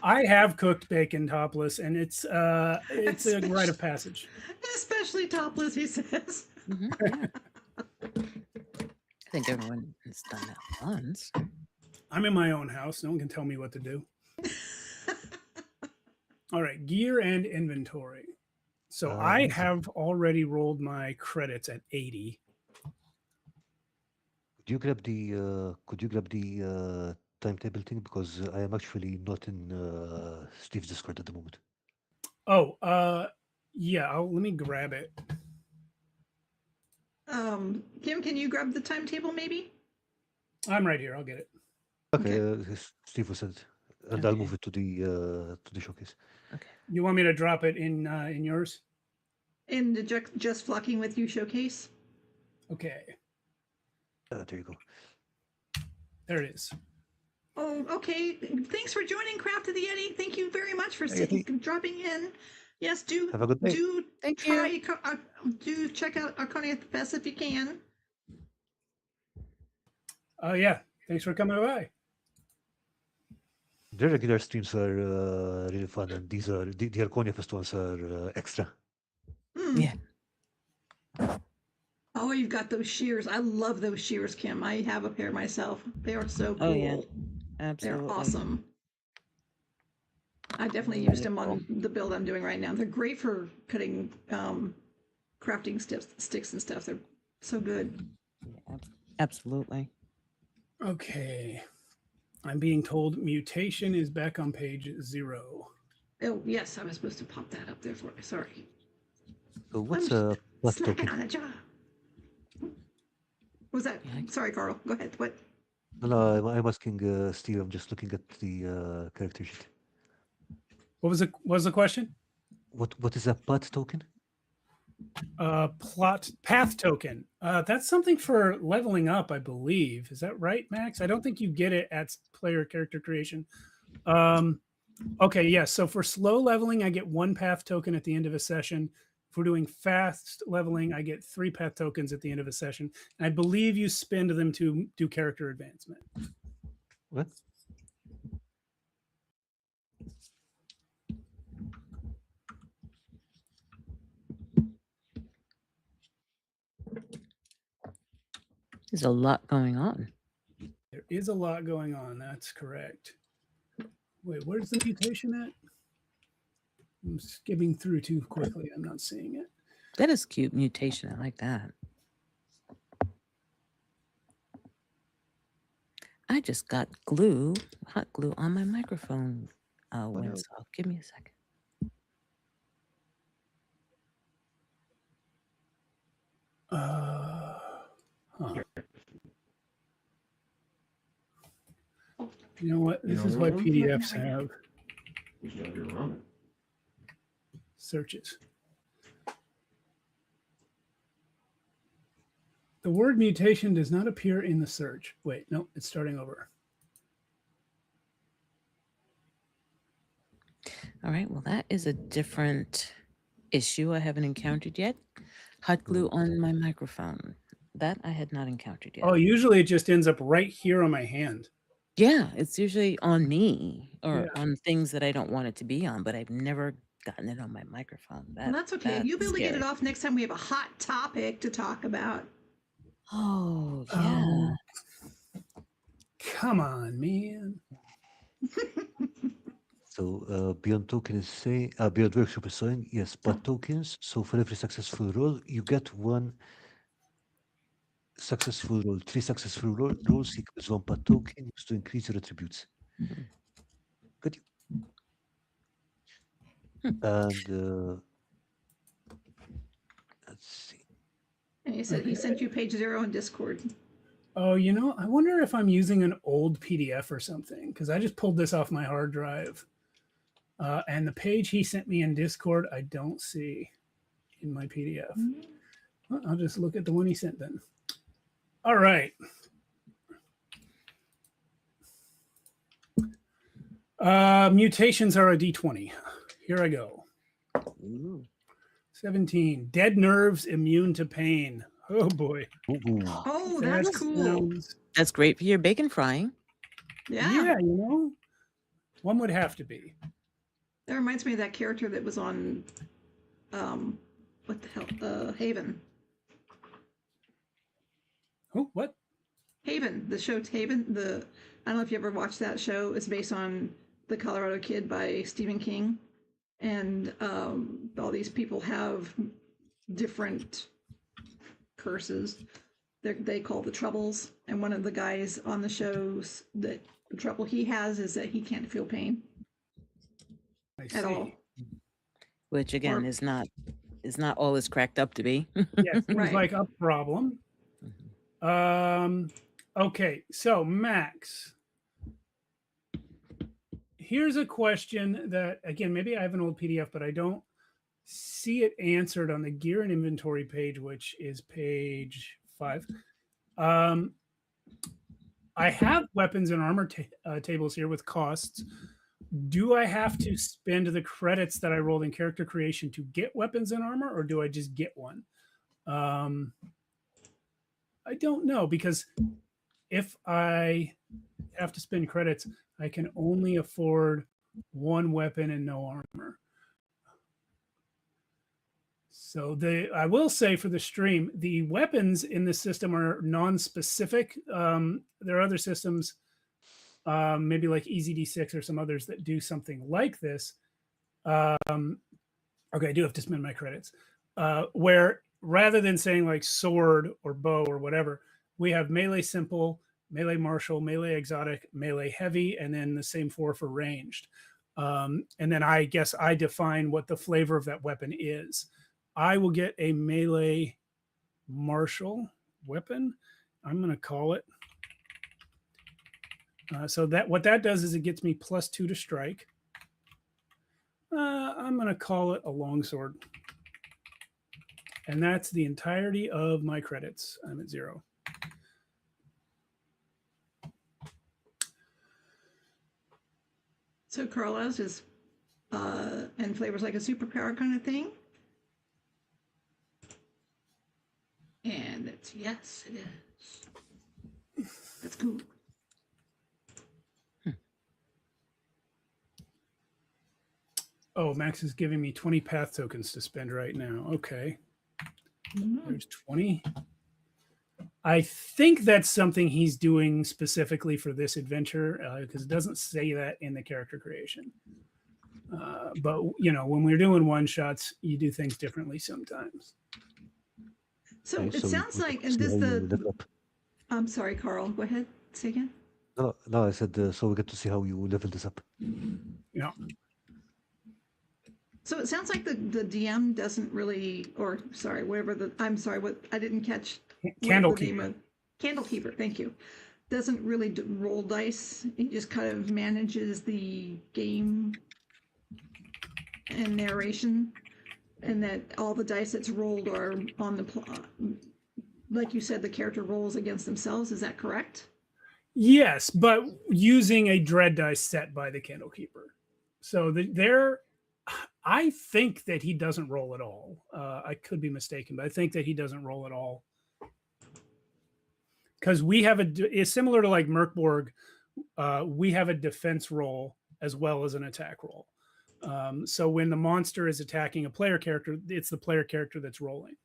I have cooked bacon topless, and it's a rite of passage. Especially topless, he says. Mm-hmm. Yeah. I think everyone has done that once. I'm in my own house. No one can tell me what to do. All right, gear and inventory. So I have already rolled my credits at 80. Could you grab the timetable thing, because I am actually not in Steve's Discord at the moment. Oh, yeah. Let me grab it. Kim, can you grab the timetable maybe? I'm right here. I'll get it. Okay, Steve will send it, and I'll move it to the showcase. Okay. You want me to drop it in yours? In the Just Flocking With You showcase? Okay. There you go. There it is. Oh, okay. Thanks for joining Craft of the Yeti. Thank you very much for dropping in. Yes, have a good day. Do check out Archoniafest if you can. Oh yeah, thanks for coming by. The regular streams are really fun, and these are the Archoniafest ones are extra. Yeah. Oh, you've got those shears. I love those shears, Kim. I have a pair myself. They are so cool. Oh yeah, absolutely. They're awesome. I definitely used them on the build I'm doing right now. They're great for cutting crafting sticks and stuff. They're so good. Yeah, absolutely. Okay. I'm being told mutation is back on page 0. Oh, yes, I was supposed to pop that up there for you. Sorry. So what's I'm a plot slacking token? on the job. What was that? Yeah, Sorry, Carl. Go ahead. What? No, I'm asking Steve. I'm just looking at the character sheet. What was the question? What is a plot token? Plot path token. That's something for leveling up, I believe. Is that right, Max? I don't think you get it at player character creation. Okay, yes. Yeah, so for slow leveling, I get 1 path token at the end of a session. If we're doing fast leveling, I get 3 path tokens at the end of a session. And I believe you spend them to do character advancement. What? there's a lot going on. There is a lot going on. That's correct. Wait, where's the mutation at? I'm skipping through too quickly. I'm not seeing it. That is cute mutation. I like that. I just got hot glue on my microphone. Went off. Give me a second. Huh. You know what? This is why PDFs have searches. The word mutation does not appear in the search. Wait, no, it's starting over. All right. Well, that is a different issue I haven't encountered yet. Hot glue on my microphone. That I had not encountered yet. Oh, usually it just ends up right here on my hand. Yeah, it's usually on me or on things that I don't want it to be on, but I've never gotten it on my microphone. Well, that's okay. You'll be able to get it off next time we have a hot topic to talk about. Oh, yeah. Oh, come on, man. So Beyond Token is saying, Beyond Workshop is saying, yes, but tokens. So for every successful roll, you get 1 successful roll. 3 successful rolls equals 1 pot token used to increase your attributes. Good. And let's see. And he said he sent you page 0 on Discord. Oh, you know, I wonder if I'm using an old PDF or something, because I just pulled this off my hard drive. And the page he sent me in Discord, I don't see in my PDF. Well, I'll just look at the one he sent then. All right. Mutations are a D20. Here I go. Ooh. 17. Dead nerves immune to pain. Oh boy. Oh, that's cool. That's great for your bacon frying. Yeah, you know, one would have to be. That reminds me of that character that was on, what the hell, Haven. Oh, what? Haven, the show Haven. I don't know if you ever watched that show. It's based on The Colorado Kid by Stephen King, and all these people have different curses. They call the troubles, and one of the guys on the shows, that the trouble he has is that he can't feel pain at all. Which again is not all it's cracked up to be. Yeah, seems like a problem. Okay, so Max, here's a question that, again, maybe I have an old PDF, but I don't see it answered on the gear and inventory page, which is page 5. I have weapons and armor tables here with costs. Do I have to spend the credits that I rolled in character creation to get weapons and armor, or do I just get one? I don't know, because if I have to spend credits, I can only afford 1 weapon and no armor. So I will say for the stream, the weapons in this system are non-specific. There are other systems, maybe like EZD6 or some others, that do something like this. Okay, I do have to spend my credits. Where rather than saying like sword or bow or whatever, we have melee simple, melee martial, melee exotic, melee heavy, and then the same 4 for ranged. And then I guess I define what the flavor of that weapon is. I will get a melee martial weapon. I'm going to call it. So that what that does is it gets me +2 to strike. I'm going to call it a longsword. And that's the entirety of my credits. I'm at 0. So Carlos is, and flavors like a superpower kind of thing. And it's yes, it is. That's cool. Oh, Max is giving me 20 path tokens to spend right now. Okay. There's 20. I think that's something he's doing specifically for this adventure because it doesn't say that in the character creation. But, you know, when we're doing one-shots, you do things differently sometimes. So Okay, it so sounds we like, get to and see this how you level up. I'm sorry, Carl. Go ahead. Say again. No, I said so we get to see how you level this up. Yeah. So it sounds like the DM doesn't really, or sorry, I'm sorry, what I didn't catch. Candlekeeper. Candlekeeper, thank you. Doesn't really roll dice. He just kind of manages the game and narration, and that all the dice that's rolled are on the like you said, the character rolls against themselves. Is that correct? Yes, but using a dread dice set by the Candlekeeper. So I think that he doesn't roll at all. I could be mistaken, but I think that he doesn't roll at all. Because we have it's similar to like Merkborg. We have a defense roll as well as an attack roll. So when the monster is attacking a player character, it's the player character that's rolling.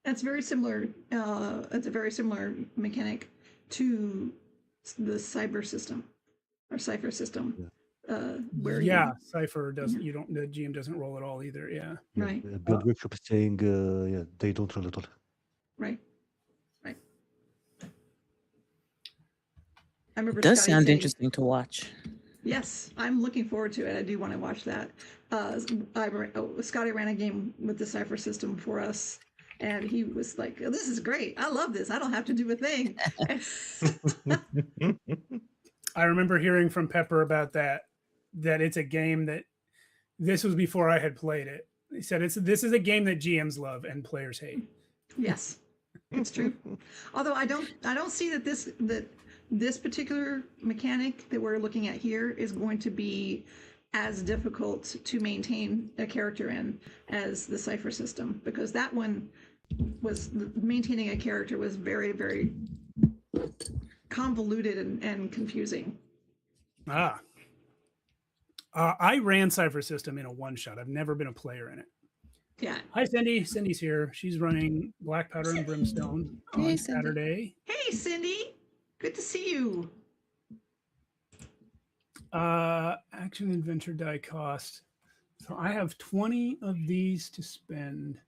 That's very similar. It's a very similar mechanic to the cyber system or cipher system. Yeah. Where Cypher doesn't. You don't. The GM doesn't roll at all either. Yeah. Right. Beyond Workshop is saying, yeah, they don't roll at all. Right. I remember It does Scotty sound saying, interesting to watch. yes, I'm looking forward to it. I do want to watch that. Scotty ran a game with the Cypher system for us, and he was like, oh, "This is great. I love this. I don't have to do a thing." I remember hearing from Pepper about that it's a game that this was before I had played it. He said this is a game that GMs love and players hate. Yes, it's true. Although I don't see that this particular mechanic that we're looking at here is going to be as difficult to maintain a character in as the Cypher system, because that one was maintaining a character was very, very convoluted and confusing. I ran Cypher system in a one-shot. I've never been a player in it. Yeah. Hi, Cindy. Cindy's here. She's running Black Powder and Brimstone on Saturday. Hey, Cindy. Good to see you. Action adventure die cost. So I have 20 of these to spend.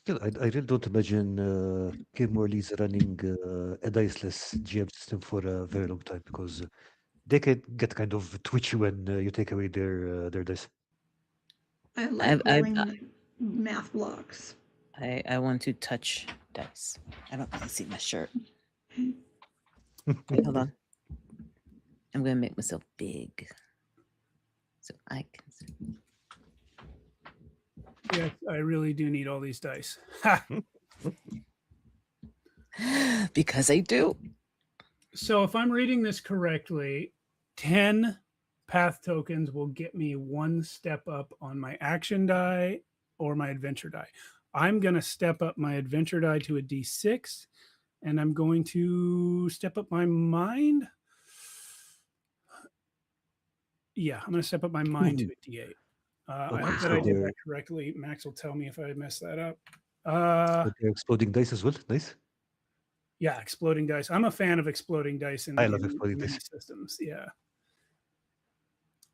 Still, I really don't imagine Kim Morley's running a diceless GM system for a very long time, because they can get kind of twitchy when you take away their dice. I like rolling math blocks. I want to touch dice. I don't want to see my shirt. Wait, hold on. I'm going to make myself big so I can see. Yes, I really do need all these dice. Because I do. So if I'm reading this correctly, 10 path tokens will get me one step up on my action die or my adventure die. I'm going to step up my adventure die to a D6, and I'm going to step up my mind. Yeah, I'm going to step up my mind to a D8. I hope that I did that correctly. Max will tell me if I messed that up. They're exploding dice as well. Nice. Yeah, exploding dice. I'm a fan of exploding dice in many systems. Yeah.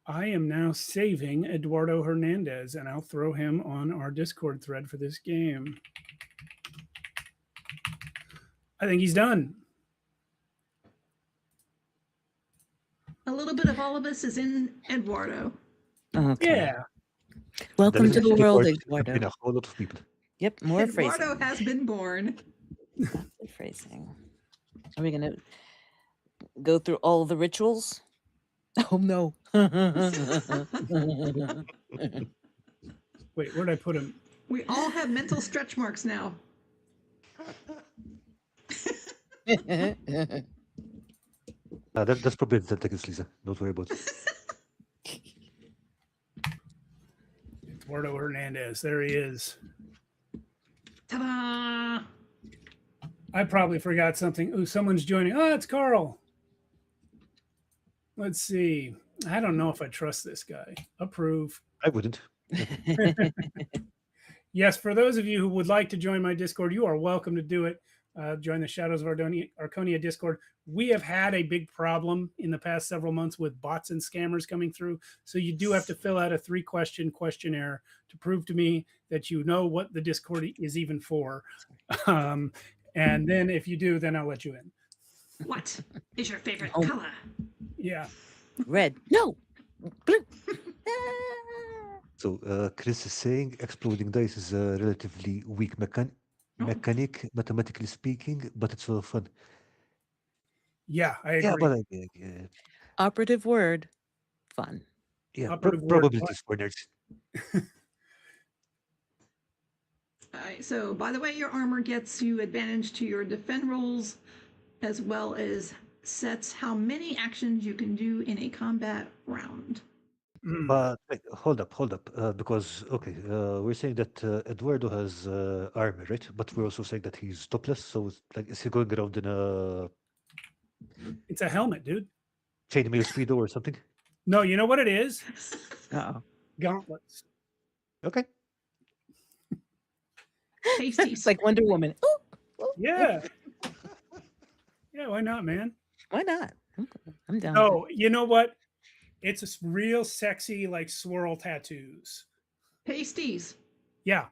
I am now saving Eduardo Hernandez, and I'll throw him on our Discord thread for this game. I think he's done. A little bit of all of us is in Eduardo. Okay. Yeah. Welcome There to is the actually world, part between Eduardo. a whole lot of people. Yep, more Eduardo phrasing. has been born. Lots of phrasing. Are we gonna go through all the rituals? Oh no. Wait, where'd I put him? We all have mental stretch marks now. That's probably the tickets, Lisa. Don't worry about it. Eduardo Hernandez. There he is. Ta-da! I probably forgot something. Ooh, someone's joining. Oh, it's Carl. Let's see. I don't know if I trust this guy. Approve. I wouldn't. Yes, for those of you who would like to join my Discord, you are welcome to do it. Join the Shadows of Archonia Discord. We have had a big problem in the past several months with bots and scammers coming through. So you do have to fill out a 3-question questionnaire to prove to me that you know what the Discord is even for. And then if you do, then I'll let you in. What is your favorite Oh. color? Yeah. Red. No. Blue. So Chris is saying exploding dice is a relatively weak mechanic, mathematically speaking, but it's a lot of fun. Yeah, I agree. Yeah, but Operative word. Fun. yeah, Operative word, probabilities for nerds. All right, so by the way, your armor gets you advantage to your defend rolls, as well as sets how many actions you can do in a combat round. But wait, hold up, because okay, we're saying that Eduardo has armor, right? But we're also saying that he's topless. So it's like, is he going around in a It's a helmet, dude. chainmail speedo or something? No, you know what it is? Uh-oh. Gauntlets. Okay. Pasties. It's like Wonder Woman. Ooh, ooh, Yeah. Yeah, why not, man? why not? I'm down. Oh, you know what? It's a real sexy, like swirl tattoos. Pasties. Yeah.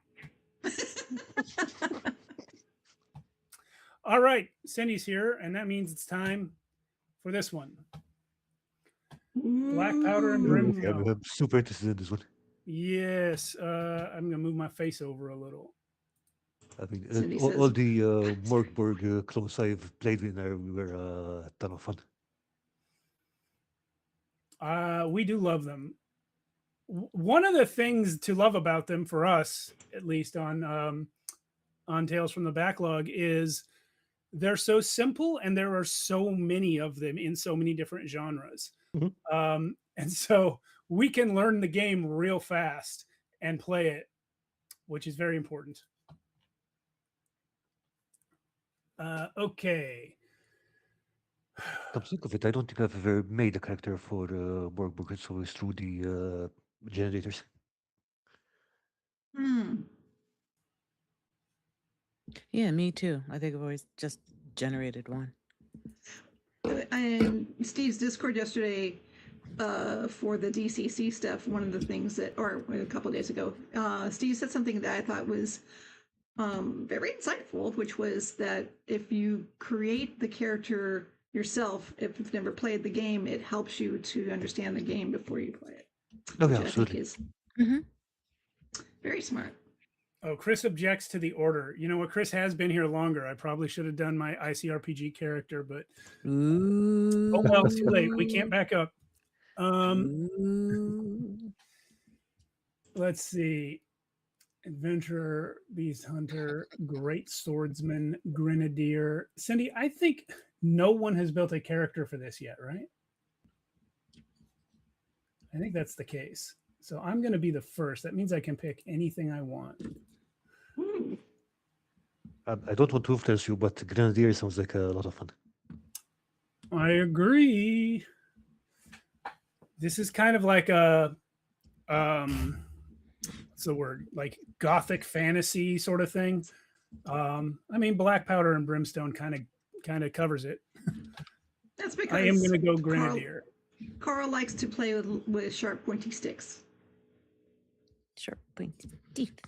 All right. Cindy's here, and that means it's time for this one. Black powder and Okay, brimstone. I'm super interested in this one. Yes. I'm gonna move my face over a little. I mean, Cindy all says- the Morgborg clones I've played with were a ton of fun. We do love them. One of the things to love about them, for us at least, on Tales from the Backlog, is they're so simple, and there are so many of them in so many different genres. Mhm. And so we can learn the game real fast and play it, which is very important. Okay. Come to think of it, I don't think I've ever made a character for Morgborg. It's always through the generators. Yeah, me too. I think I've always just generated one. And Steve's Discord yesterday, for the DCC stuff, one of the things that, or a couple of days ago, Steve said something that I thought was very insightful, which was that if you create the character yourself, if you've never played the game, it helps you to understand the game before you play it. Oh, Which yeah, I think absolutely. is Mhm. very smart. Oh, Chris objects to the order. You know what? Chris has been here longer. I probably should have done my ICRPG character, but Ooh. oh well, too late. We can't back up. Ooh. Let's see. Adventurer, beast hunter, great swordsman, grenadier. Cindy, I think no one has built a character for this yet, right? I think that's the case. So I'm going to be the first. That means I can pick anything I want. I don't want to influence you, but Grenadier sounds like a lot of fun. I agree. This is kind of like a what's the word? Like gothic fantasy sort of thing. I mean, Black Powder and Brimstone kind of covers it. That's because I am going to go Grenadier. Carl likes to play with sharp, pointy sticks. Sharp pointy teeth.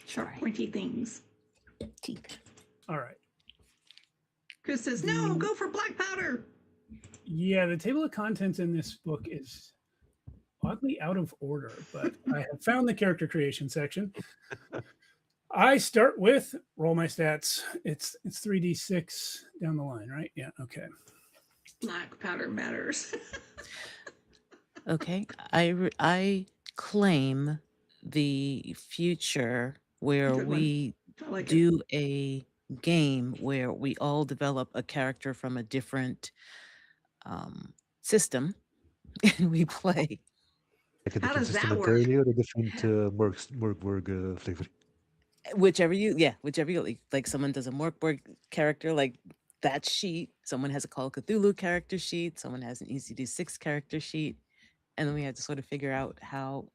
Sharp, pointy things. Teeth. All right. Chris says, no, go for Black Powder. Yeah, the table of contents in this book is oddly out of order, but I have found the character creation section. I start with roll my stats. It's 3d6 down the line, right? Yeah, okay. Black powder matters. Okay, I claim the future where Good one. we I like it. do a game where we all develop a character from a different system and we play. Like a How different does system that work? entirely or a different Morgborg flavor? Whichever you like someone does a Morkborg character like that sheet, someone has a Call of Cthulhu character sheet, someone has an ECD6 character sheet, and then we had to sort of figure out how,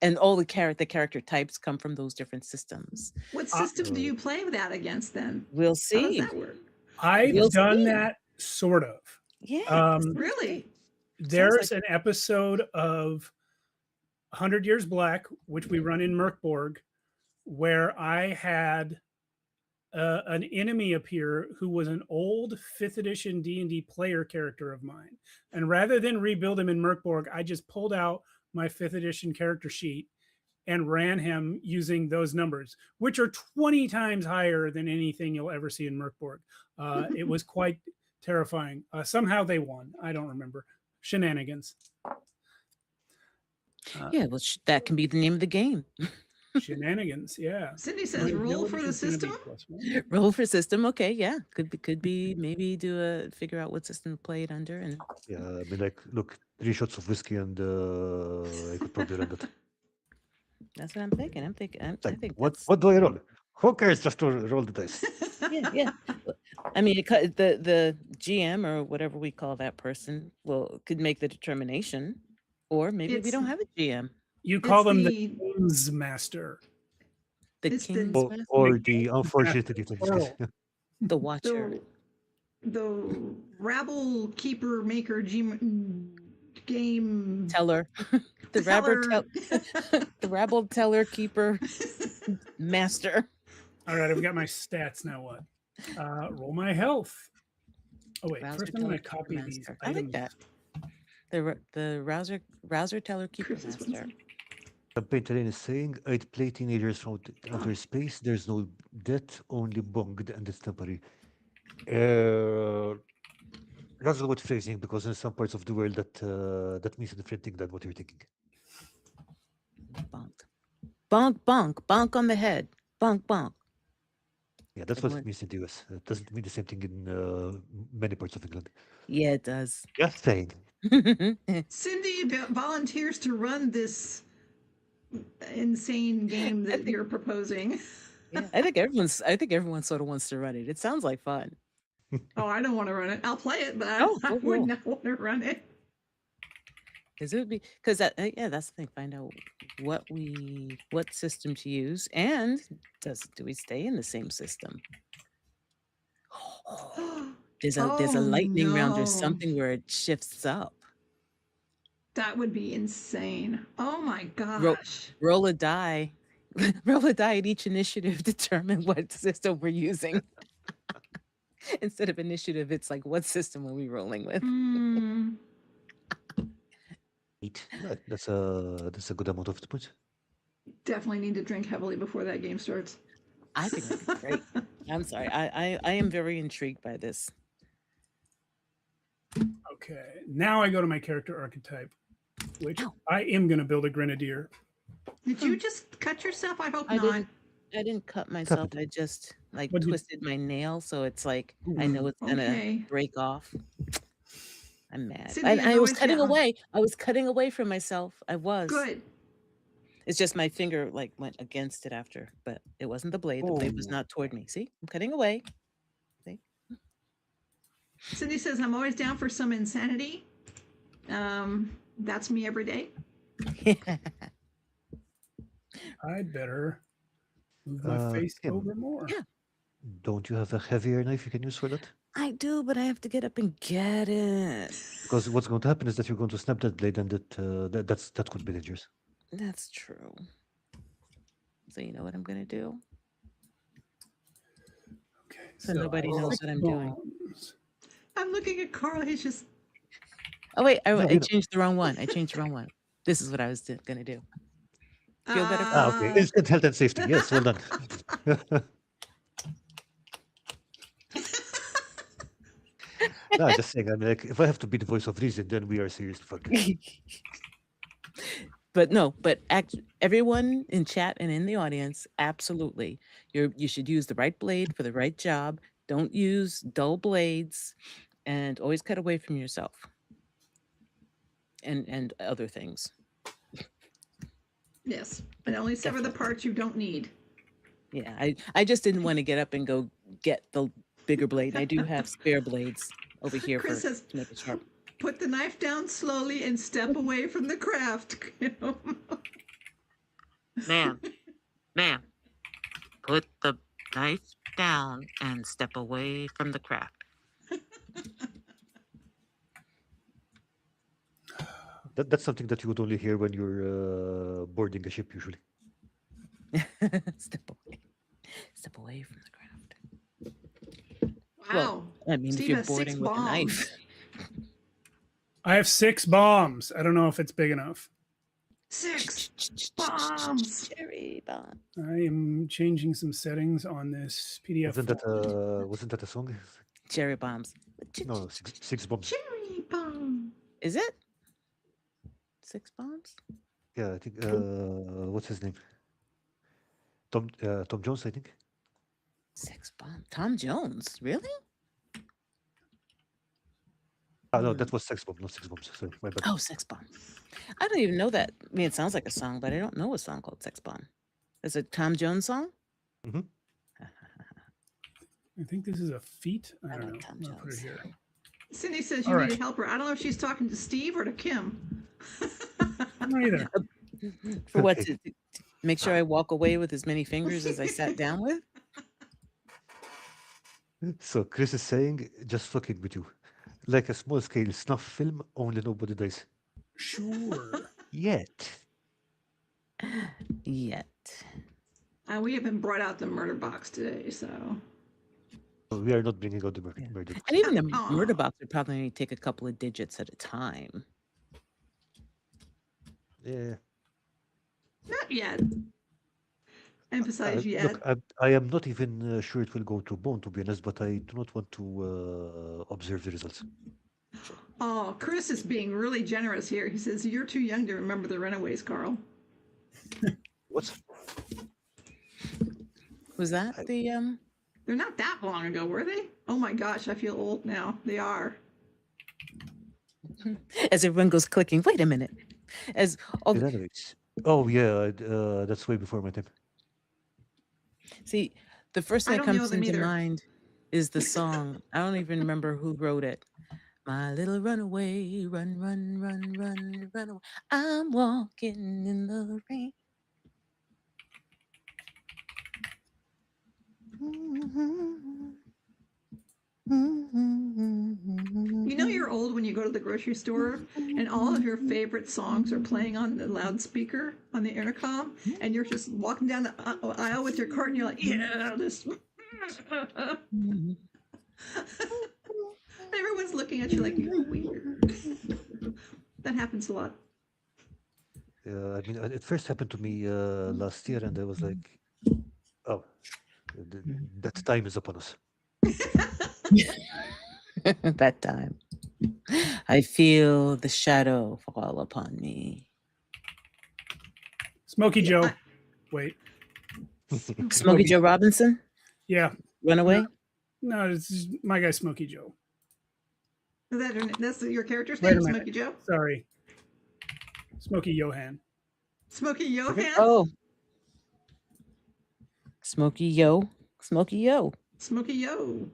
and all the character types come from those different systems. What system do you play that against then? We'll How does see. that work? I've We'll done see. that sort of. Yeah. Really? There's an episode of 100 Years Black, which we run in Merkborg, where I had an enemy appear who was an old 5th edition D&D player character of mine. And rather than rebuild him in Merkborg, I just pulled out my 5th edition character sheet and ran him using those numbers, which are 20 times higher than anything you'll ever see in Merkborg. It was quite terrifying. Somehow they won. I don't remember. Shenanigans. Yeah, well, that can be the name of the game. Shenanigans, yeah. Cindy says roll for the system. Roll for system. Okay, yeah, could be maybe figure out what system to play it under, and Yeah, I mean, like, look, 3 shots of whiskey and I could probably run that. that's what I'm thinking. I think what do I roll? Who cares? Just to roll the dice. yeah. I mean, the GM or whatever we call that person could make the determination, or maybe we don't have a GM. You call them the King's Master. The King's Master? Or the unfortunately the Watcher. The rabble keeper maker game teller. The rabble teller keeper master. All right, I've got my stats now. What? Roll my health. Oh wait, first I'm going to copy these. I like that. The rouser teller keeper master. Campaign Terrain is saying, I'd play teenagers from outer space. There's no death, only bonged, and it's temporary. That's a good phrasing, because in some parts of the world that means a different thing than what you're thinking. Bonk. Bonk, bonk, bonk on the head. Bonk, bonk. Yeah, that's what it means in the US. It doesn't mean the same thing in many parts of England. Yeah, it does. Just saying. Cindy volunteers to run this insane game that you're proposing. Yeah, I think everyone sort of wants to run it. It sounds like fun. Oh, I don't want to run it. I'll play it, but I would not want to run it. Because it would be that's the thing. Find out what system to use, and do we stay in the same system? There's a lightning round or something where it shifts up. That would be insane. Oh my gosh. Roll a die. Roll a die at each initiative, determine what system we're using. Instead of initiative, it's like, what system are we rolling with? That's a good amount of points. Definitely need to drink heavily before that game starts. I think that'd be great. I'm sorry. I am very intrigued by this. Okay, now I go to my character archetype, which I am going to build a grenadier. Did you just cut yourself? I hope not. I didn't cut myself. I just twisted my nail, so it's like I know it's gonna break off. I'm mad. I was cutting away. I was cutting away from myself. I was. Good. It's just my finger went against it after, but it wasn't the blade. The blade was not toward me. See, I'm cutting away. See? Cindy says, I'm always down for some insanity. That's me every day. I'd better move my face over more. Yeah. Don't you have a heavier knife you can use for that? I do, but I have to get up and get it. Because what's going to happen is that you're going to snap that blade, and that could be dangerous. That's true. So you know what I'm going to do? Okay. So nobody knows what I'm doing. I'm looking at Carl. He's just. Oh wait, No, I we don't. changed the wrong one. This is what I was gonna do. Feel better? Okay. Instant health and safety. Yes, well done. No, just saying. I mean, like, if I have to be the voice of reason, then we are serious fuck. But no, everyone in chat and in the audience, absolutely. You should use the right blade for the right job. Don't use dull blades, and always cut away from yourself and other things. Yes, and only sever the parts you don't need. Yeah, I just didn't want to get up and go get the bigger blade. I do have spare blades over here Chris says, to make it sharp. Put the knife down slowly and step away from the craft. Ma'am, put the knife down and step away from the craft. That's something that you would only hear when you're boarding a ship, usually. Step away from the craft. Wow. Well, I mean, Steve if you're has boarding 6 with a bombs. knife. I have 6 bombs. I don't know if it's big enough. 6 bombs. Cherry bomb. I am changing some settings on this PDF. Wasn't that a song? Cherry bombs. No, six bombs. Cherry bomb. Is it 6 bombs? Yeah, I think. What's his name? Tom Jones, I think. 6 bombs. Tom Jones, really? No, that was Sex Bomb, not Six Bombs. Sorry, my bad. Oh, Sex Bomb. I don't even know that. I mean, it sounds like a song, but I don't know a song called Sex Bomb. It's a Tom Jones song? Mm-hmm. I think this is a feat. I don't know. Tom I'll put it Jones. here. Cindy says you need a helper. I don't know if she's talking to Steve or to Kim. Neither. For what? To make sure I walk away with as many fingers as I sat down with? So Chris is saying, just fucking with you. Like a small-scale snuff film, only nobody dies. Sure. Yet. We haven't brought out the murder box today, so. We are not bringing out the murder box. And even the murder box would probably only take a couple of digits at a time. Yeah. Not yet. Emphasize yet. Look, I am not even sure it will go to bone, to be honest, but I do not want to observe the results. Oh, Chris is being really generous here. He says, you're too young to remember the Runaways, Carl. What? Was that the... They're not that long ago, were they? Oh my gosh, I feel old now. They are. As everyone goes clicking, wait a minute. Oh, yeah, that's way before my time. See, the first thing that comes into mind is the song. I don't even remember who wrote it. My little runaway, run, run, run, run, run away. I'm walking in the rain. You know you're old when you go to the grocery store and all of your favorite songs are playing on the loudspeaker on the intercom, and you're just walking down the aisle with your cart and you're like, yeah, this. Everyone's looking at you like you're weird. That happens a lot. I mean, it first happened to me last year, and I was like, oh, that time is upon us. That time. I feel the shadow fall upon me. Smokey Joe. Wait. Smokey Joe Robinson? Yeah. Runaway? No, this is my guy, Smokey Joe. That's your character's name, Smokey Joe? Sorry. Smokey Johan. Smokey Johan? Oh. Smokey Yo. Smokey Yo. Smokey Yo.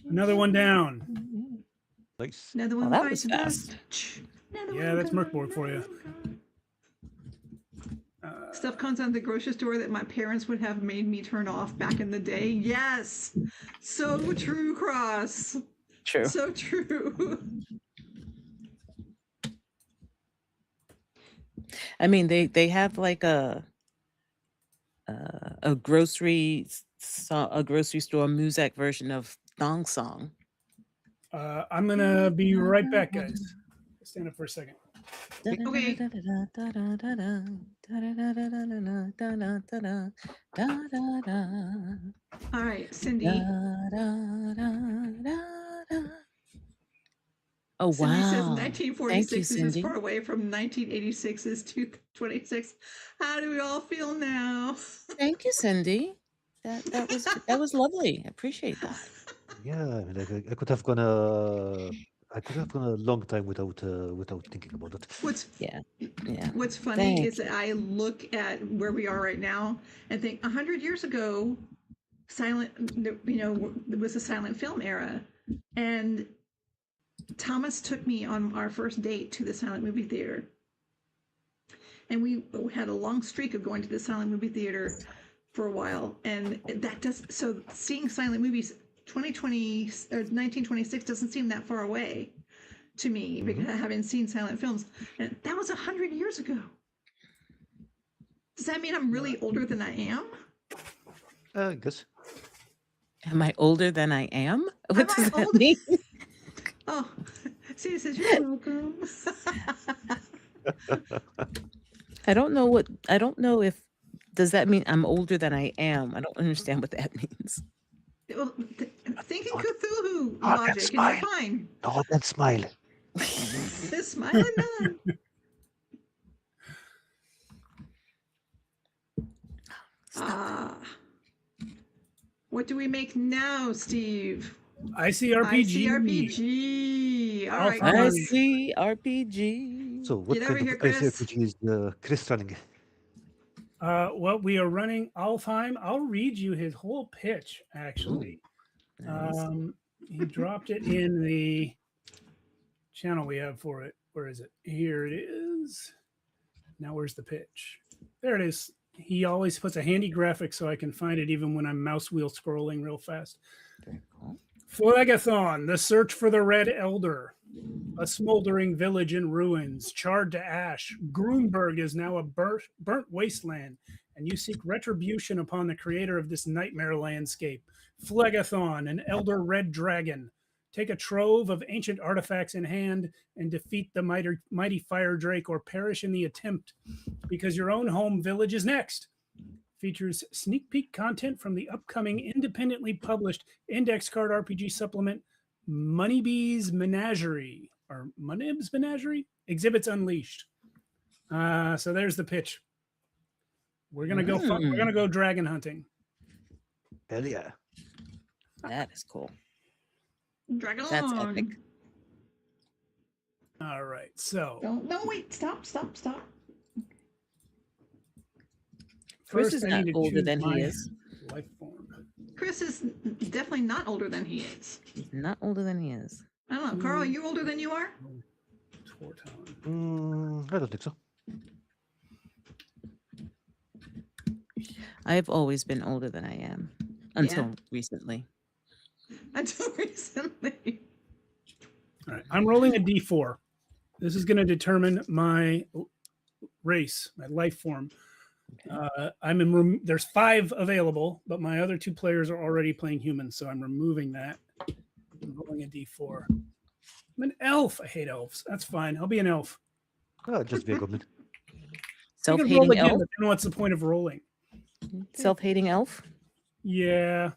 Another one down. Nice. Another one that was fast. Yeah, that's Merkborg for you. Stuff comes out of the grocery store that my parents would have made me turn off back in the day. Yes. So true, Cross. True. So true. I mean, they have like a a grocery store music version of Thong Song. I'm gonna be right back, guys. Stand up for a second. Okay. All right, Cindy. Oh, Cindy says wow. Thank you, 1946 is as Cindy. far away from 1986 as 226. How do we all feel now? Thank you, Cindy. That was lovely. I appreciate that. Yeah, I mean, like, I could have gone a long time without thinking about it. Yeah. What's funny Thank is that I look at where we are right now and think 100 years ago, it was a silent film era, and Thomas took me on our first date to the silent movie theater, and we had a long streak of going to the silent movie theater for a while, and that does so. Seeing silent movies 2020 or 1926 doesn't seem that far away to me because I haven't seen silent films, and that was 100 years ago. Does that mean I'm really older than I am? I guess. Am I older than I am? What Am does I that old? mean? Oh, see, says you're welcome. I don't know if does that mean I'm older than I am? I don't understand what that means. Well, thinking Cthulhu Nod and logic, and smile. you're fine. Nod and smile. This smile and nod. What do we make now, Steve? ICRPG. ICRPG. All right, Alpha. Chris. ICRPG. So, what Get kind over of here, Chris. ICRPG is Chris running? Well, we are running Alfheim. I'll read you his whole pitch, actually. Nice. He dropped it in the channel we have for it. Where is it? Here it is. Now, where's the pitch? There it is. He always puts a handy graphic so I can find it even when I'm mouse wheel scrolling real fast. Very cool. Phlegathon, the search for the Red Elder. A smoldering village in ruins, charred to ash. Grunberg is now a burnt wasteland, and you seek retribution upon the creator of this nightmare landscape. Phlegathon, an elder red dragon. Take a trove of ancient artifacts in hand and defeat the mighty fire drake or perish in the attempt, because your own home village is next. Features sneak peek content from the upcoming independently published index card RPG supplement Moneybee's Menagerie or Monib's Menagerie Exhibits Unleashed. So there's the pitch. We're gonna go. We're gonna go dragon hunting. Hell yeah! That is cool. Drag it That's along. epic. All right. So No, wait. Stop. Chris first, is I not need to older choose than he my is. life form. Chris is definitely not older than he is. He's not older than he is. I don't know. Carl, are you older than you are? I don't think so. I've always been older than I am until recently. Until recently. All right. I'm rolling a d4. This is going to determine my race, my life form. I'm in room. There's 5 available, but my other 2 players are already playing humans, so I'm removing that. I'm rolling a d4. I'm an elf. I hate elves. That's fine. I'll be an elf. Oh, just be a goblin. You can roll Self-hating again, elf. but then what's the point of rolling? Self-hating elf. Yeah.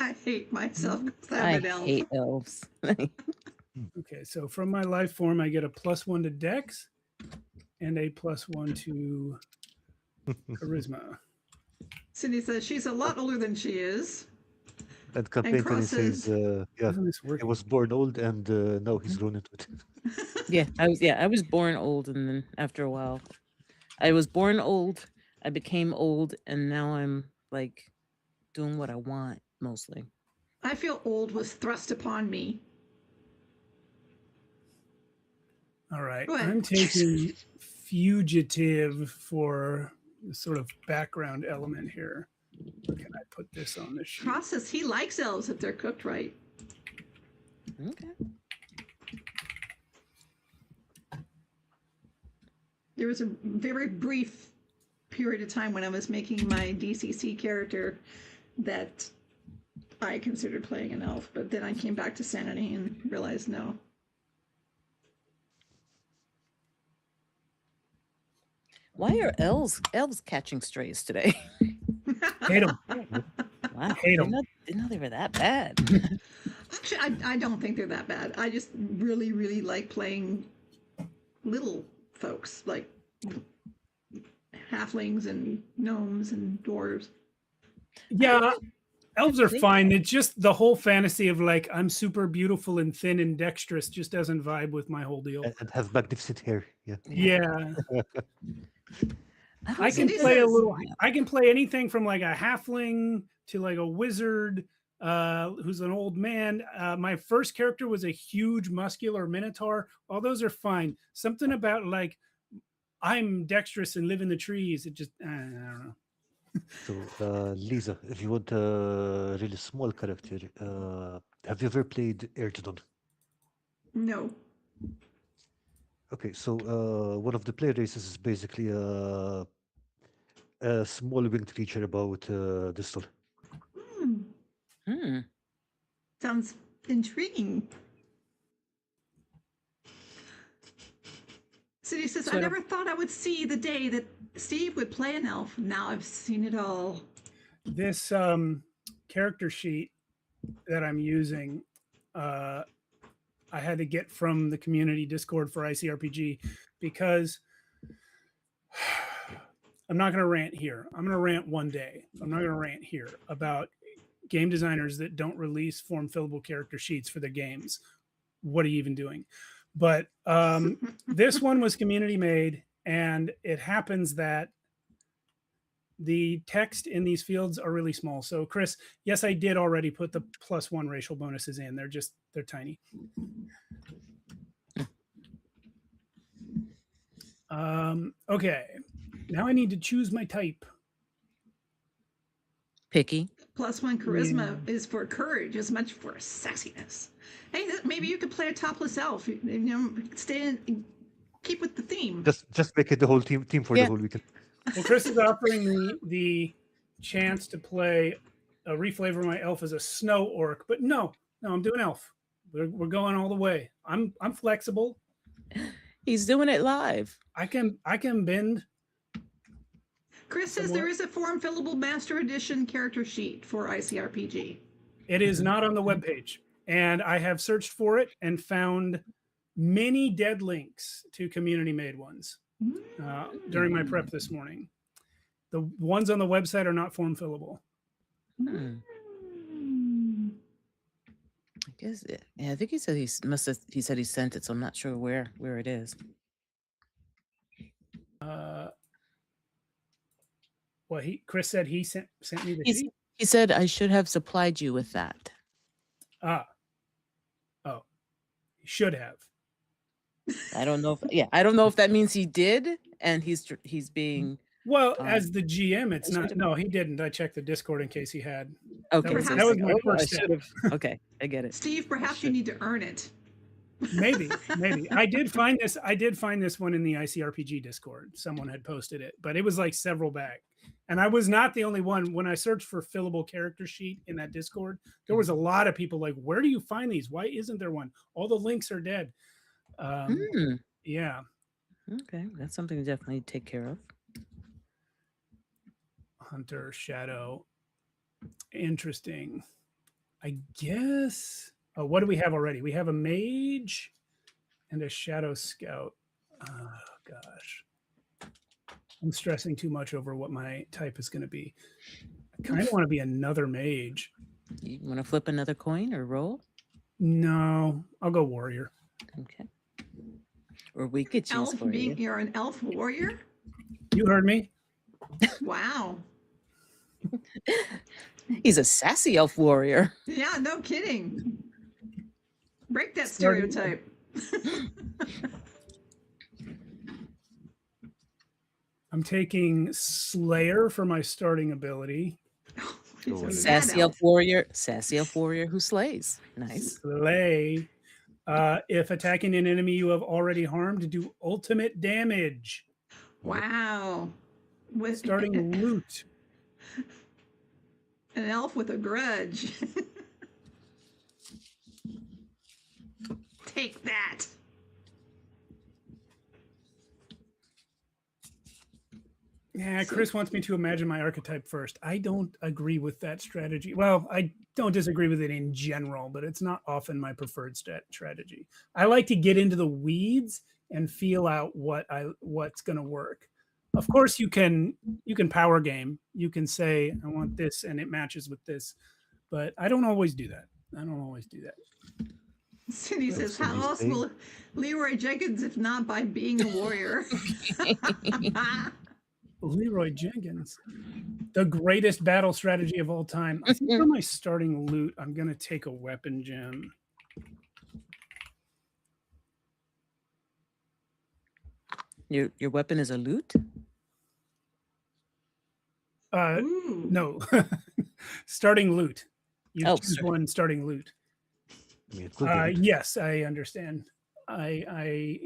I hate myself. I I'm an elf. hate elves. Okay, so from my life form, I get a +1 to Dex and a +1 to Charisma. Cindy says she's a lot older than she is. And campaign Cross says, yeah, Isn't this he working? was born old and now he's grown into it. I was born old, and then after a while, I was born old. I became old, and now I'm like doing what I want mostly. I feel old was thrust upon me. All right, Go ahead. I'm taking fugitive for the sort of background element here. Where can I put this on this sheet? Cross says he likes elves if they're cooked right. Okay. There was a very brief period of time when I was making my DCC character that I considered playing an elf, but then I came back to sanity and realized no. Why are elves catching strays today? Hate them. Wow, Hate 'em. didn't know they were that bad. Actually, I don't think they're that bad. I just really, really like playing little folks, like halflings and gnomes and dwarves. Yeah, elves are fine. It's just the whole fantasy of like I'm super beautiful and thin and dexterous just doesn't vibe with my whole deal. And have magnificent hair. Yeah. Yeah. I can Cindy play a says- little. I can play anything from like a halfling to like a wizard who's an old man. My first character was a huge muscular minotaur. All those are fine. Something about like I'm dexterous and live in the trees. It just I don't know. So, Lisa, if you want a really small character, have you ever played Erdogan? No. Okay, so one of the play races is basically a small winged creature about this tall. Hmm. Sounds intriguing. Cindy says, I never thought I would see the day that Steve would play an elf. Now I've seen it all. This character sheet that I'm using, I had to get from the community Discord for ICRPG because I'm not going to rant here. I'm going to rant one day. I'm not going to rant here about game designers that don't release form fillable character sheets for their games. What are you even doing? But this one was community made, and it happens that the text in these fields are really small. So Chris, yes, I did already put the +1 racial bonuses in. They're tiny. Okay, now I need to choose my type. Picky. +1 charisma is for courage as much for sassiness. Hey, maybe you could play a topless elf. You know, stay in, keep with the theme. Just make it the whole team for the whole weekend. Well, Chris is offering me the chance to play reflavor my elf as a snow orc, but no, I'm doing elf. We're going all the way. I'm flexible. He's doing it live. I can bend. Chris says there is a form fillable master edition character sheet for ICRPG. It is not on the webpage, and I have searched for it and found many dead links to community made ones during my prep this morning. The ones on the website are not form fillable. I guess I think he said he said he sent it, so I'm not sure where it is. Well, Chris said he sent me the sheet. He said I should have supplied you with that. Oh, he should have. I don't know if that means he did, and he's being. Well, as the GM, it's not. No, he didn't. I checked the Discord in case he had. Okay, that was my first step. Okay, I get it. Steve, perhaps you need to earn it. Maybe. I did find this one in the ICRPG Discord. Someone had posted it, but it was like several back. And I was not the only one. When I searched for fillable character sheet in that Discord, there was a lot of people like, where do you find these? Why isn't there one? All the links are dead. Yeah. Okay, that's something to definitely take care of. Hunter, Shadow. Interesting. I guess. Oh, what do we have already? We have a mage and a shadow scout. Oh, gosh. I'm stressing too much over what my type is going to be. I kind of want to be another mage. You want to flip another coin or roll? No, I'll go warrior. Okay. Or we could choose for you. You're an elf warrior? You heard me. Wow. He's a sassy elf warrior. Yeah, no kidding. Break that stereotype. I'm taking Slayer for my starting ability. Sassy elf warrior who slays. Nice. Slay. If attacking an enemy you have already harmed, do ultimate damage. Wow. with Starting loot. An elf with a grudge. Take that. Yeah, Chris wants me to imagine my archetype first. I don't agree with that strategy. Well, I don't disagree with it in general, but it's not often my preferred strategy. I like to get into the weeds and feel out what's going to work. Of course, you can power game. You can say I want this and it matches with this, but I don't always do that. Cindy says, "How else will Leroy Jenkins if not by being a warrior?" Leroy Jenkins, the greatest battle strategy of all time. I think for my starting loot, I'm going to take a weapon gem. Your weapon is a loot? No. Starting loot. You choose one starting loot. Yes, I understand. I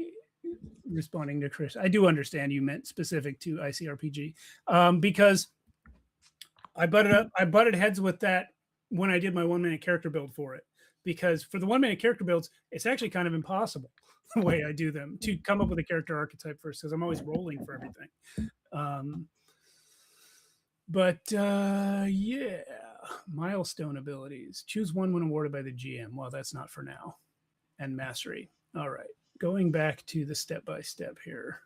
responding to Chris, I do understand you meant specific to ICRPG, because I butted heads with that when I did my 1 minute character build for it, because for the 1 minute character builds, it's actually kind of impossible the way I do them to come up with a character archetype first, because I'm always rolling for everything. Yeah, milestone abilities. Choose one when awarded by the GM. Well, that's not for now. And mastery. All right. Going back to the step-by-step here.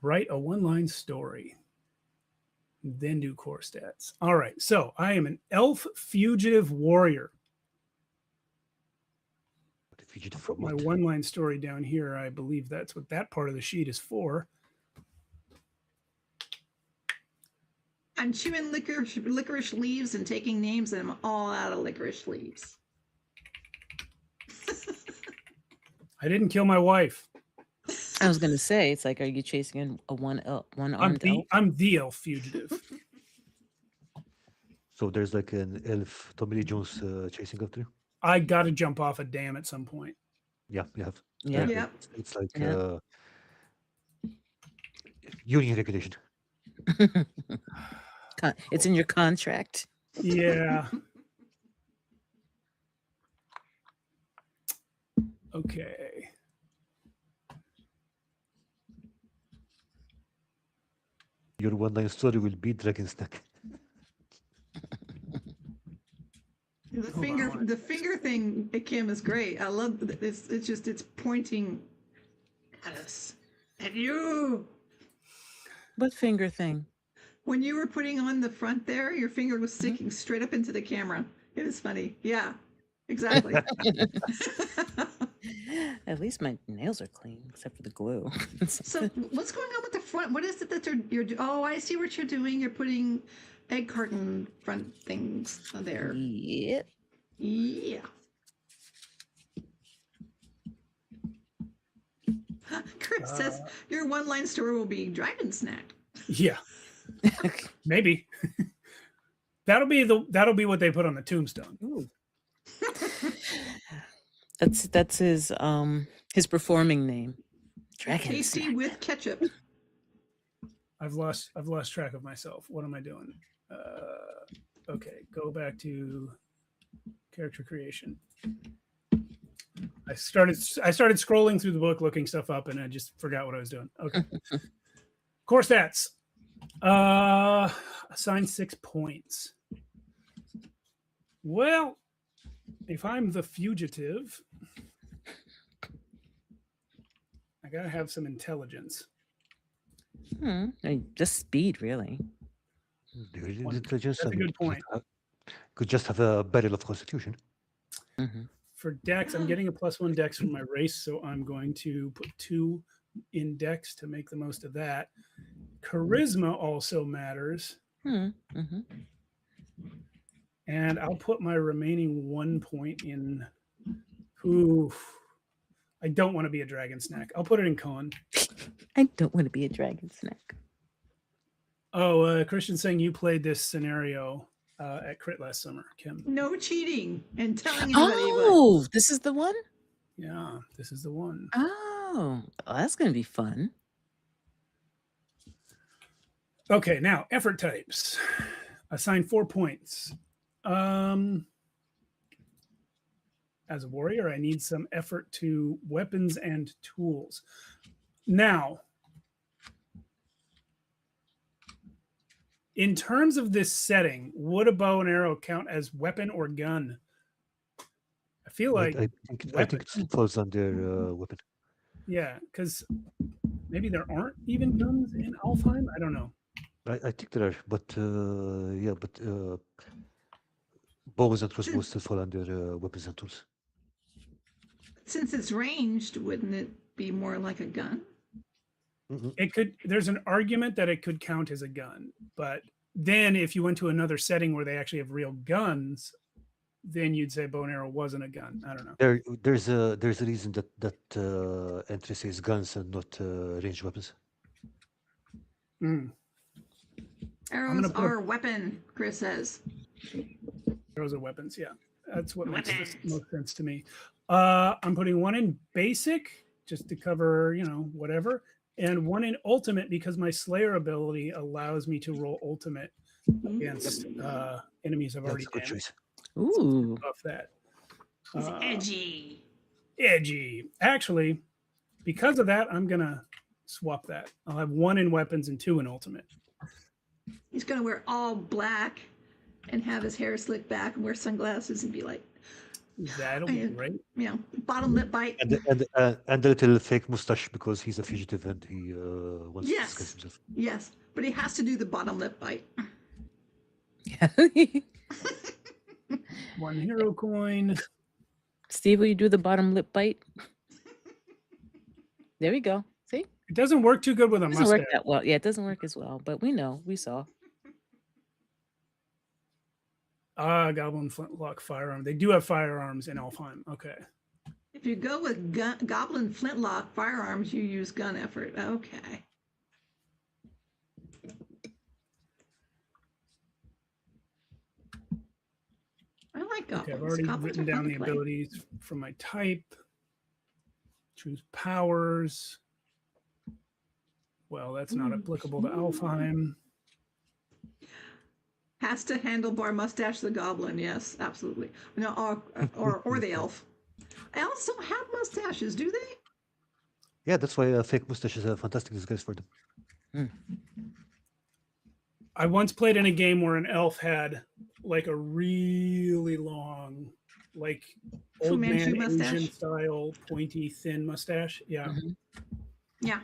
Write a one-line story. Then do core stats. All right. So I am an elf fugitive warrior. Put my one-line story down here. I believe that's what that part of the sheet is for. I'm chewing licorice leaves and taking names, and I'm all out of licorice leaves. I didn't kill my wife. I was going to say, it's like, are you chasing a one-armed elf? I'm the elf fugitive. So there's like an elf Tommy Lee Jones chasing after you? I got to jump off a dam at some point. Yeah, you have. Yeah. Yep. It's like union regulation. It's in your contract. Yeah. Okay. Your one-line story will be Dragon's Neck. The finger thing, Kim, is great. I love it's pointing at us, at you. What finger thing? When you were putting on the front there, your finger was sticking straight up into the camera. It was funny. Yeah, exactly. At least my nails are clean, except for the glue. So what's going on with the front? What is it that you're oh, I see what you're doing. You're putting egg carton front things there. Yep. Yeah. Chris says your one-line story will be Dragon Snack. Yeah. Maybe. That'll be what they put on the tombstone. Ooh. That's his performing name. Dragon Tasty Snack. with ketchup. I've lost track of myself. What am I doing? Okay, go back to character creation. I started scrolling through the book, looking stuff up, and I just forgot what I was doing. Okay. Core stats. Assign 6 points. Well, if I'm the fugitive, I gotta have some intelligence. Just speed, really. Intelligence. That's a good point. Could just have a barrel of constitution. Mm-hmm. For Dex, I'm getting a +1 Dex from my race, so I'm going to put 2 in Dex to make the most of that. Charisma also matters. Mm-hmm. And I'll put my remaining 1 point in. Oof. I don't want to be a dragon snack. I'll put it in con. I don't want to be a dragon snack. Oh, Christian's saying you played this scenario at Crit last summer, Kim. No cheating and telling anybody. Oh, this is the one? Yeah, this is the one. Oh, that's going to be fun. Okay, now effort types. Assign 4 points. As a warrior, I need some effort to weapons and tools. Now, in terms of this setting, would a bow and arrow count as weapon or gun? I feel like I think it falls under weapon. Yeah, because maybe there aren't even guns in Alfheim. I don't know. I think there are, but yeah, but bows and crossbows still fall under weapons and tools. Since it's ranged, wouldn't it be more like a gun? It could. There's an argument that it could count as a gun, but then if you went to another setting where they actually have real guns, then you'd say bow and arrow wasn't a gun. I don't know. There's a reason that entry says guns and not ranged weapons. Arrows are a weapon, Chris says. Arrows are weapons, yeah. That's what makes the most sense to me. I'm putting 1 in basic just to cover, whatever, and 1 in ultimate because my Slayer ability allows me to roll ultimate against enemies I've already damaged. Ooh. Buff that. It's edgy. Edgy. Actually, because of that, I'm going to swap that. I'll have 1 in weapons and 2 in ultimate. He's going to wear all black and have his hair slicked back and wear sunglasses and be like, that'll be great. Bottom lip bite. And a little fake mustache because he's a fugitive and he wants to disguise himself. Yes, but he has to do the bottom lip bite. 1 hero coin. Steve, will you do the bottom lip bite? There we go. See? It doesn't work too good with a mustache. Doesn't work that well. Yeah, it doesn't work as well, but we know. We saw. Goblin flintlock firearm. They do have firearms in Alfheim. Okay. If you go with goblin flintlock firearms, you use gun effort. Okay. I like goblins. Okay, I've already written down the abilities from my type. Choose powers. Well, that's not applicable to Alfheim. Has to handlebar mustache the goblin. Yes, absolutely. No, or the elf. Elves don't have mustaches, do they? Yeah, that's why a fake mustache is a fantastic disguise for them. I once played in a game where an elf had like a really long, like old man Asian style, pointy, thin mustache. Yeah. Yeah.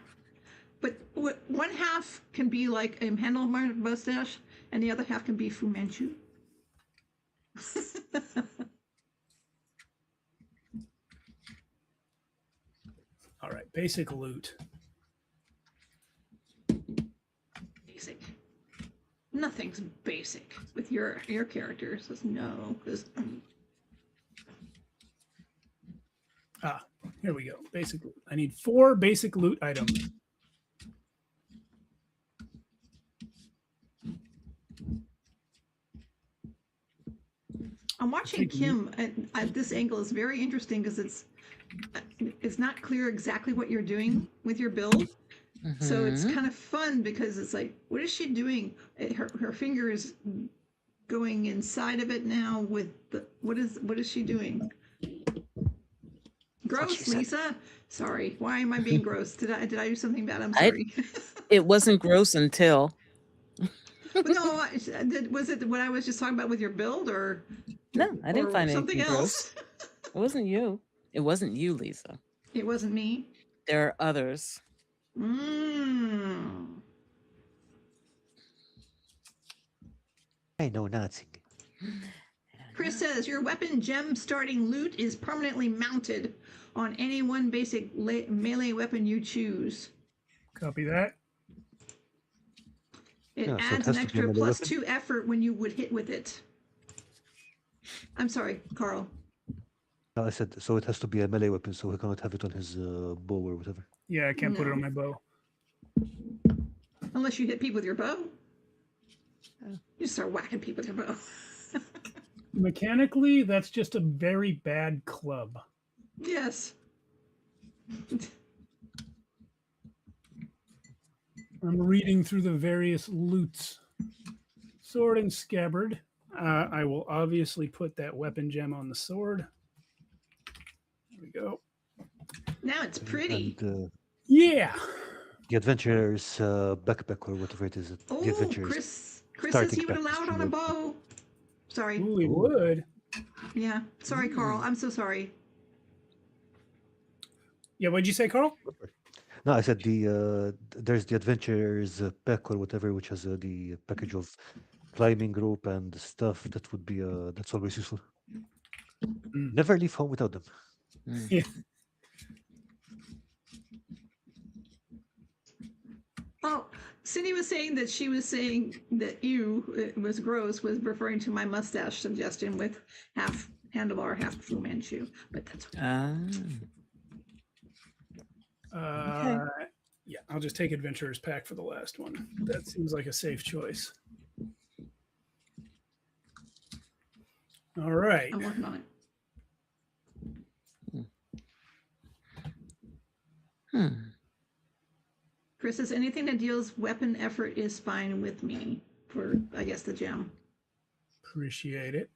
But one half can be like a handlebar mustache, and the other half can be Fu Manchu. All right, basic loot. Basic. Nothing's basic with your characters. No, because. Here we go. Basic loot. I need 4 basic loot items. I'm watching Kim at this angle. Is very interesting because it's not clear exactly what you're doing with your build. So it's kind of fun because it's like, what is she doing? Her finger is going inside of it now with the what is she doing? Gross, Lisa. Sorry. Why am I being gross? Did I do something bad? I'm sorry. It wasn't gross until. No, was it what I was just talking about with your build, or no? I didn't find something anything else. Gross. It wasn't you. It wasn't you, Lisa. It wasn't me. There are others. I know nothing. Chris says your weapon gem starting loot is permanently mounted on any one basic melee weapon you choose. Copy that. It adds an extra +2 effort when you would hit with it. I'm sorry, Carl. No, I said, so it has to be a melee weapon, so he cannot have it on his bow or whatever. Yeah, I can't put it on my bow. Unless you hit people with your bow. You start whacking people with your bow. Mechanically, that's just a very bad club. Yes. I'm reading through the various loots. Sword and scabbard. I will obviously put that weapon gem on the sword. There we go. Now it's pretty. And Yeah. the adventurer's backpack or whatever it is. The Oh, adventurer's Chris says he would starting allow it on a package. bow. Sorry. Ooh, we would. Yeah. Sorry, Carl. I'm so sorry. Yeah, what'd you say, Carl? No, I said there's the adventurer's pack or whatever, which has the package of climbing rope and stuff. That would be that's always useful. Mm. Never leave home without them. Yeah. Oh, Cindy was saying that she was saying that it was gross, was referring to my mustache suggestion with half handlebar, half Fu Manchu. But that's okay. Yeah, I'll just take Adventurer's Pack for the last one. That seems like a safe choice. All right. I'm working on it. Chris says anything that deals weapon effort is fine with me for, I guess, the gem. Appreciate it.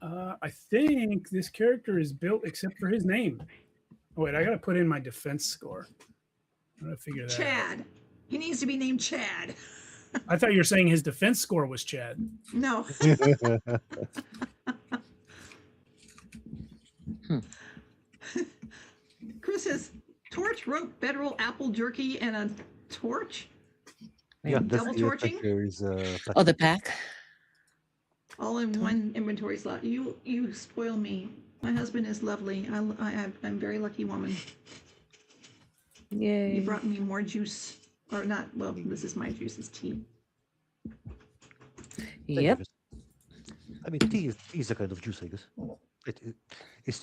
I think this character is built except for his name. Oh, wait, I got to put in my defense score. I'm going to figure that out. Chad. He needs to be named Chad. I thought you were saying his defense score was Chad. No. Chris says torch, rope, bedroll, apple jerky, and a torch. Yeah, that's Double the torching? adventurer's pack. Oh, the pack. All in one inventory slot. You spoil me. My husband is lovely. I'm a very lucky woman. Yay. You brought me more juice, or not? Well, this is my juice. It's tea. Yep. I mean, tea is a kind of juice, I guess. Is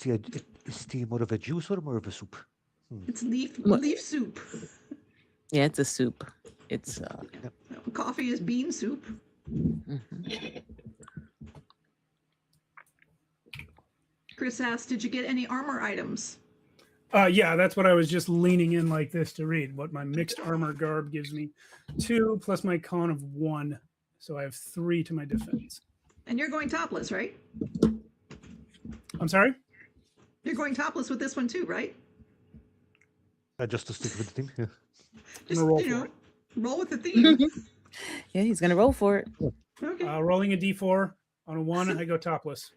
tea more of a juice or more of a soup? It's leaf soup. Yeah, it's a soup. It's Coffee is bean soup. Chris asked, "Did you get any armor items?" Yeah, that's what I was just leaning in like this to read. What my mixed armor garb gives me 2 plus my con of 1. So I have 3 to my defense. And you're going topless, right? I'm sorry? You're going topless with this one too, right? Just to stick with the theme. Yeah. Just, roll you know, for it. roll with the theme. yeah, he's gonna roll for it. Okay. Rolling a d4 on a 1, I go topless.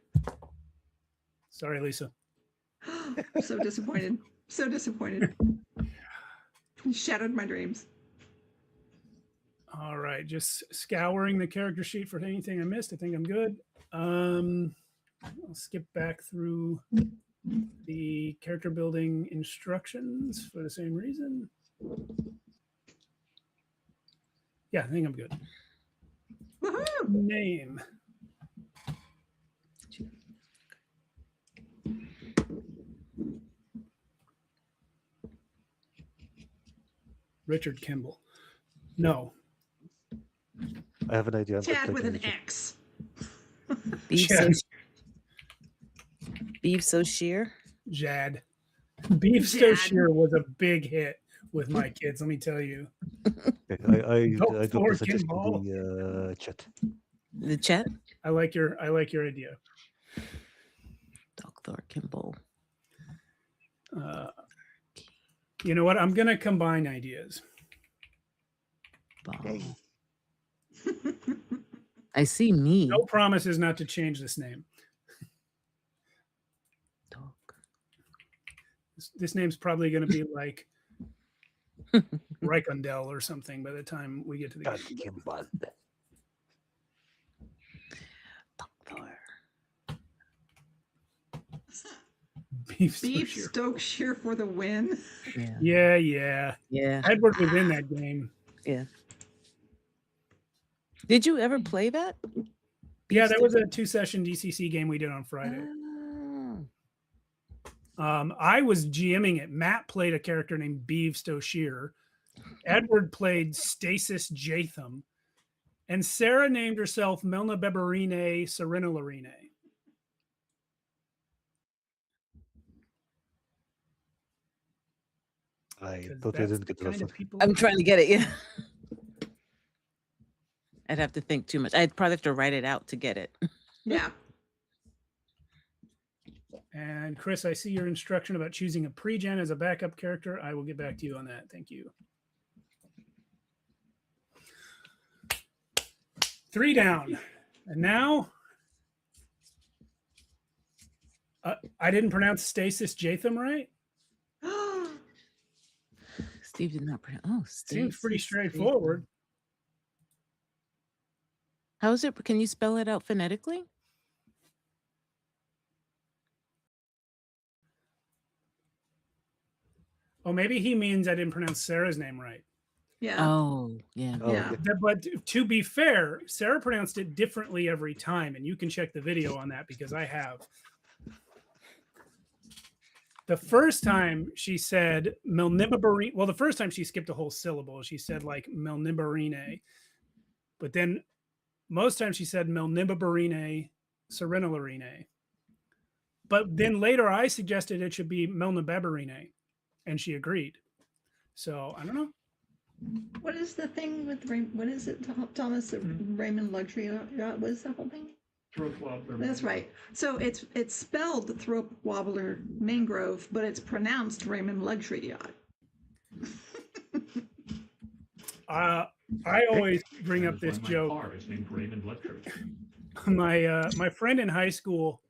Sorry, Lisa. I'm so disappointed. So disappointed. You shattered my dreams. All right, just scouring the character sheet for anything I missed. I think I'm good. I'll skip back through the character building instructions for the same reason. Yeah, I think I'm good. Woohoo! Name. Richard Kimball. No. I have an idea. Chad with an X. Beef Chad. so sheer. Jad. Beef Boshear was a big hit with my kids, let me tell you. I Don't got the suggestion Kimball. in the chat. The chat. I like your idea. Dr. Kimball. You know what? I'm going to combine ideas. I see me. No promises not to change this name. Dog. This name's probably going to be like Reikundel or something by the time we get to the game. Doctor. Beef Beef Stokeshire for the win. Yeah. Edward was in that game. Yeah. Did you ever play that? Yeah, that was a 2-session DCC game we did on Friday. I was GMing it. Matt played a character named Beef Boshear. Edward played Stasis Jatham. And Sarah named herself Melna Beberine Serenilarine. I 'cause totally that's didn't the get that kind one. of people. I'm trying to get it. Yeah. I'd have to think too much. I'd probably have to write it out to get it. Yeah. And Chris, I see your instruction about choosing a pre-gen as a backup character. I will get back to you on that. Thank you. 3 down. And now, I didn't pronounce Stasis Jatham right. Steve did not pronounce. Oh, Seems pretty Stasis straightforward. Jatham. How is it? Can you spell it out phonetically? Oh, maybe he means I didn't pronounce Sarah's name right. Yeah. Oh, yeah. Oh, Yeah. okay. But to be fair, Sarah pronounced it differently every time, and you can check the video on that because I have. The first time she said Melnibobarine, well, the first time she skipped a whole syllable. She said like Melnibobarine, but then most times she said Melnibobarine Serenilarine. But then later I suggested it should be Melnibobarine, and she agreed. So I don't know. What is the thing with what is it, Thomas? The Raymond Luxury Yacht? What is the whole thing? Throat wobbler. That's right. So it's spelled Throat Wobbler Mangrove, but it's pronounced Raymond Luxury Yacht. I always bring up this joke. Car is named Raymond Luxury. My friend in high school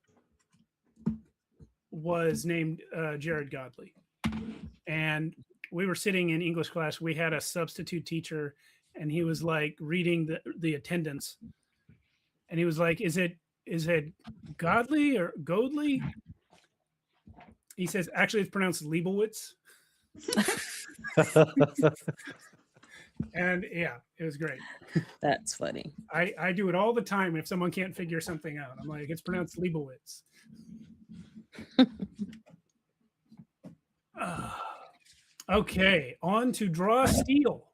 was named Jared Godley, and we were sitting in English class. We had a substitute teacher, and he was like reading the attendance, and he was like, "Is it Godley or Godley?" He says, "Actually, it's pronounced Leibowitz." And yeah, it was great. That's funny. I do it all the time if someone can't figure something out. I'm like, it's pronounced Leibowitz. Okay, on to Draw Steel.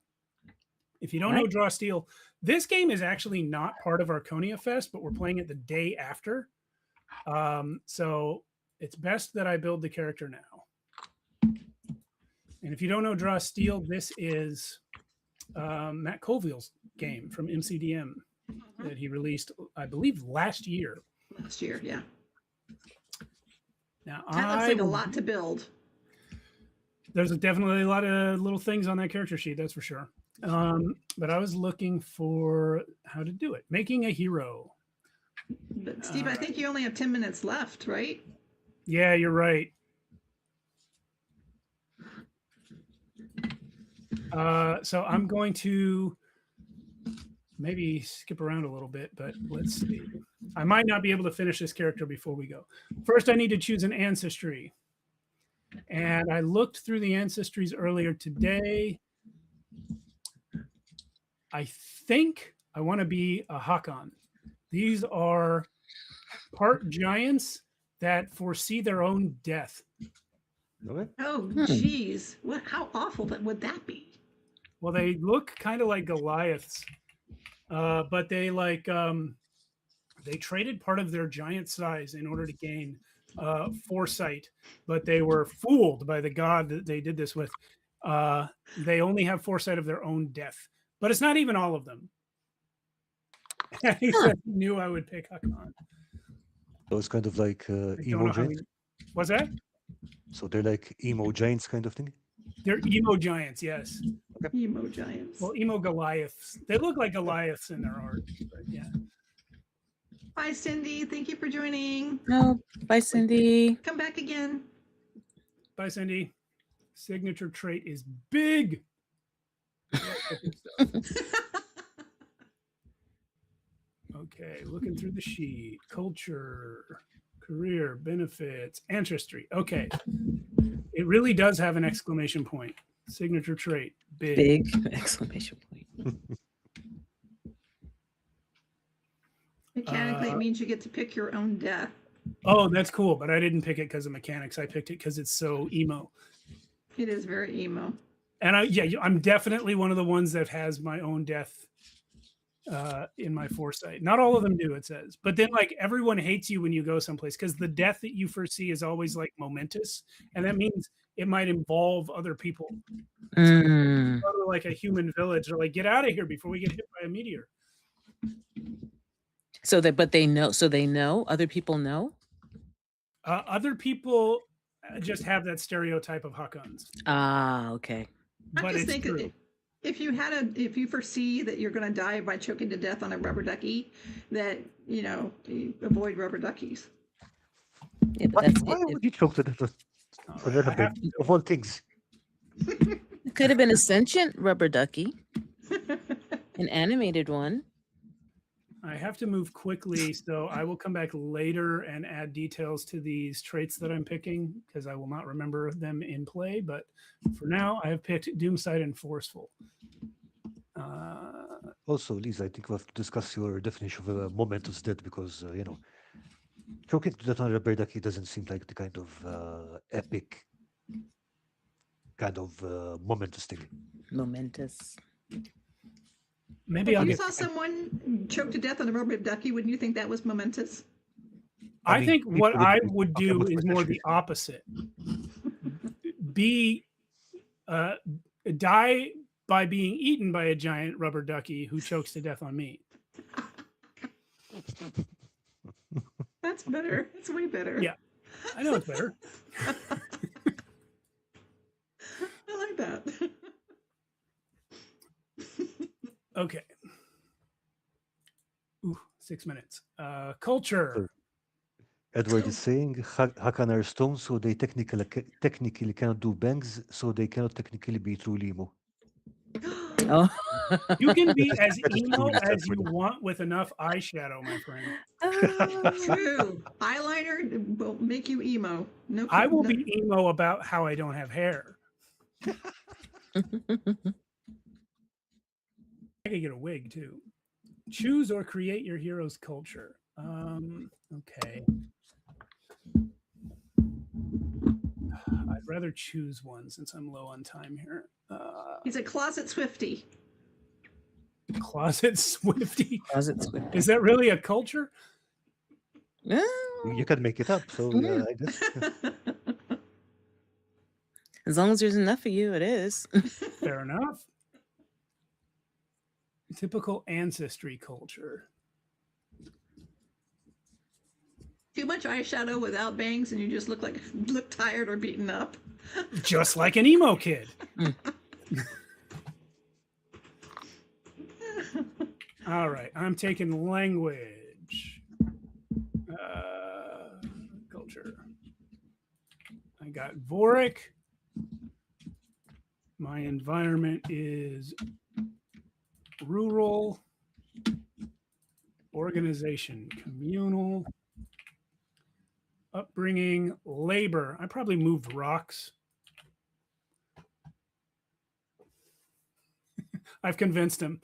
If you don't know Draw Steel, this game is actually not part of Archoniafest, but we're playing it the day after. So it's best that I build the character now. And if you don't know Draw Steel, this is Matt Colville's game from MCDM that he released, I believe, last year. Last year, yeah. Now, That looks like a lot to build. There's definitely a lot of little things on that character sheet, that's for sure. But I was looking for how to do it. Making a hero. But Steve, I think you only have 10 minutes left, right? Yeah, you're right. So I'm going to maybe skip around a little bit, but let's see. I might not be able to finish this character before we go. First, I need to choose an ancestry. And I looked through the ancestries earlier today. I think I want to be a Hakon. These are part giants that foresee their own death. Okay. Oh, geez. How awful would that be? Well, they look kind of like Goliaths, but they they traded part of their giant size in order to gain foresight, but they were fooled by the god that they did this with. They only have foresight of their own death, but it's not even all of them. He said he knew I would pick Hakon. So it's kind of like emo giants. What's that? So they're like emo giants kind of thing? They're emo giants, yes. Okay. Emo giants. Well, emo Goliaths. They look like Goliaths in their art, but yeah. Bye, Cindy. Thank you for joining. Oh, bye, Cindy. Come back again. Bye, Cindy. Signature trait is big. Okay, looking through the sheet. Culture, career, benefits, ancestry. Okay. It really does have an exclamation point. Signature trait, big. Big exclamation point. Mechanically, it means you get to pick your own death. Oh, that's cool, but I didn't pick it because of mechanics. I picked it because it's so emo. It is very emo. And I'm definitely one of the ones that has my own death in my foresight. Not all of them do, it says. But then like everyone hates you when you go someplace because the death that you foresee is always like momentous. And that means it might involve other people. Mm. Go to like a human village, or like, get out of here before we get hit by a meteor. So that, but they know. So they know. Other people know. Other people just have that stereotype of Hakons. Ah, okay. I But just it's think true. if you foresee that you're going to die by choking to death on a rubber ducky, that you avoid rubber duckies. Yeah, but that's Why it. would you choke to death All on right, a I have bed, of all things? It could have been a sentient rubber ducky, an animated one. I have to move quickly, so I will come back later and add details to these traits that I'm picking because I will not remember them in play. But for now, I have picked Doomside and Forceful. Also, Lisa, I think we have to discuss your definition of a momentous death because, choking to death on a rubber ducky doesn't seem like the kind of epic kind of momentous thing. Momentous. Maybe If I'll you get. saw someone choked to death on a rubber ducky, wouldn't you think that was momentous? I I mean, think what people I would would talk do about is more potential. the opposite. Die by being eaten by a giant rubber ducky who chokes to death on me. That's better. It's way better. Yeah, I know it's better. I like that. Okay. Ooh, 6 minutes. Culture. Edward is saying Hakan are stone, so they technically cannot do bangs, so they cannot technically be truly emo. Oh. You can be as That is emo truly as you sensible. want with enough eyeshadow, my friend. True. Eyeliner will make you emo. No, I will no. be emo about how I don't have hair. I could get a wig too. Choose or create your hero's culture. Okay. I'd rather choose one since I'm low on time here. He's a closet Swiftie. Closet Swifty. Closet Swiftie. Is that really a culture? You can make it up, so Yeah. I guess. As long as there's enough for you, it is. Fair enough. Typical ancestry culture. Too much eyeshadow without bangs, and you just look tired or beaten up. Just like an emo kid. All right, I'm taking language. Culture. I got Vorik. My environment is rural. Organization, communal. Upbringing, labor. I probably moved rocks. I've convinced him.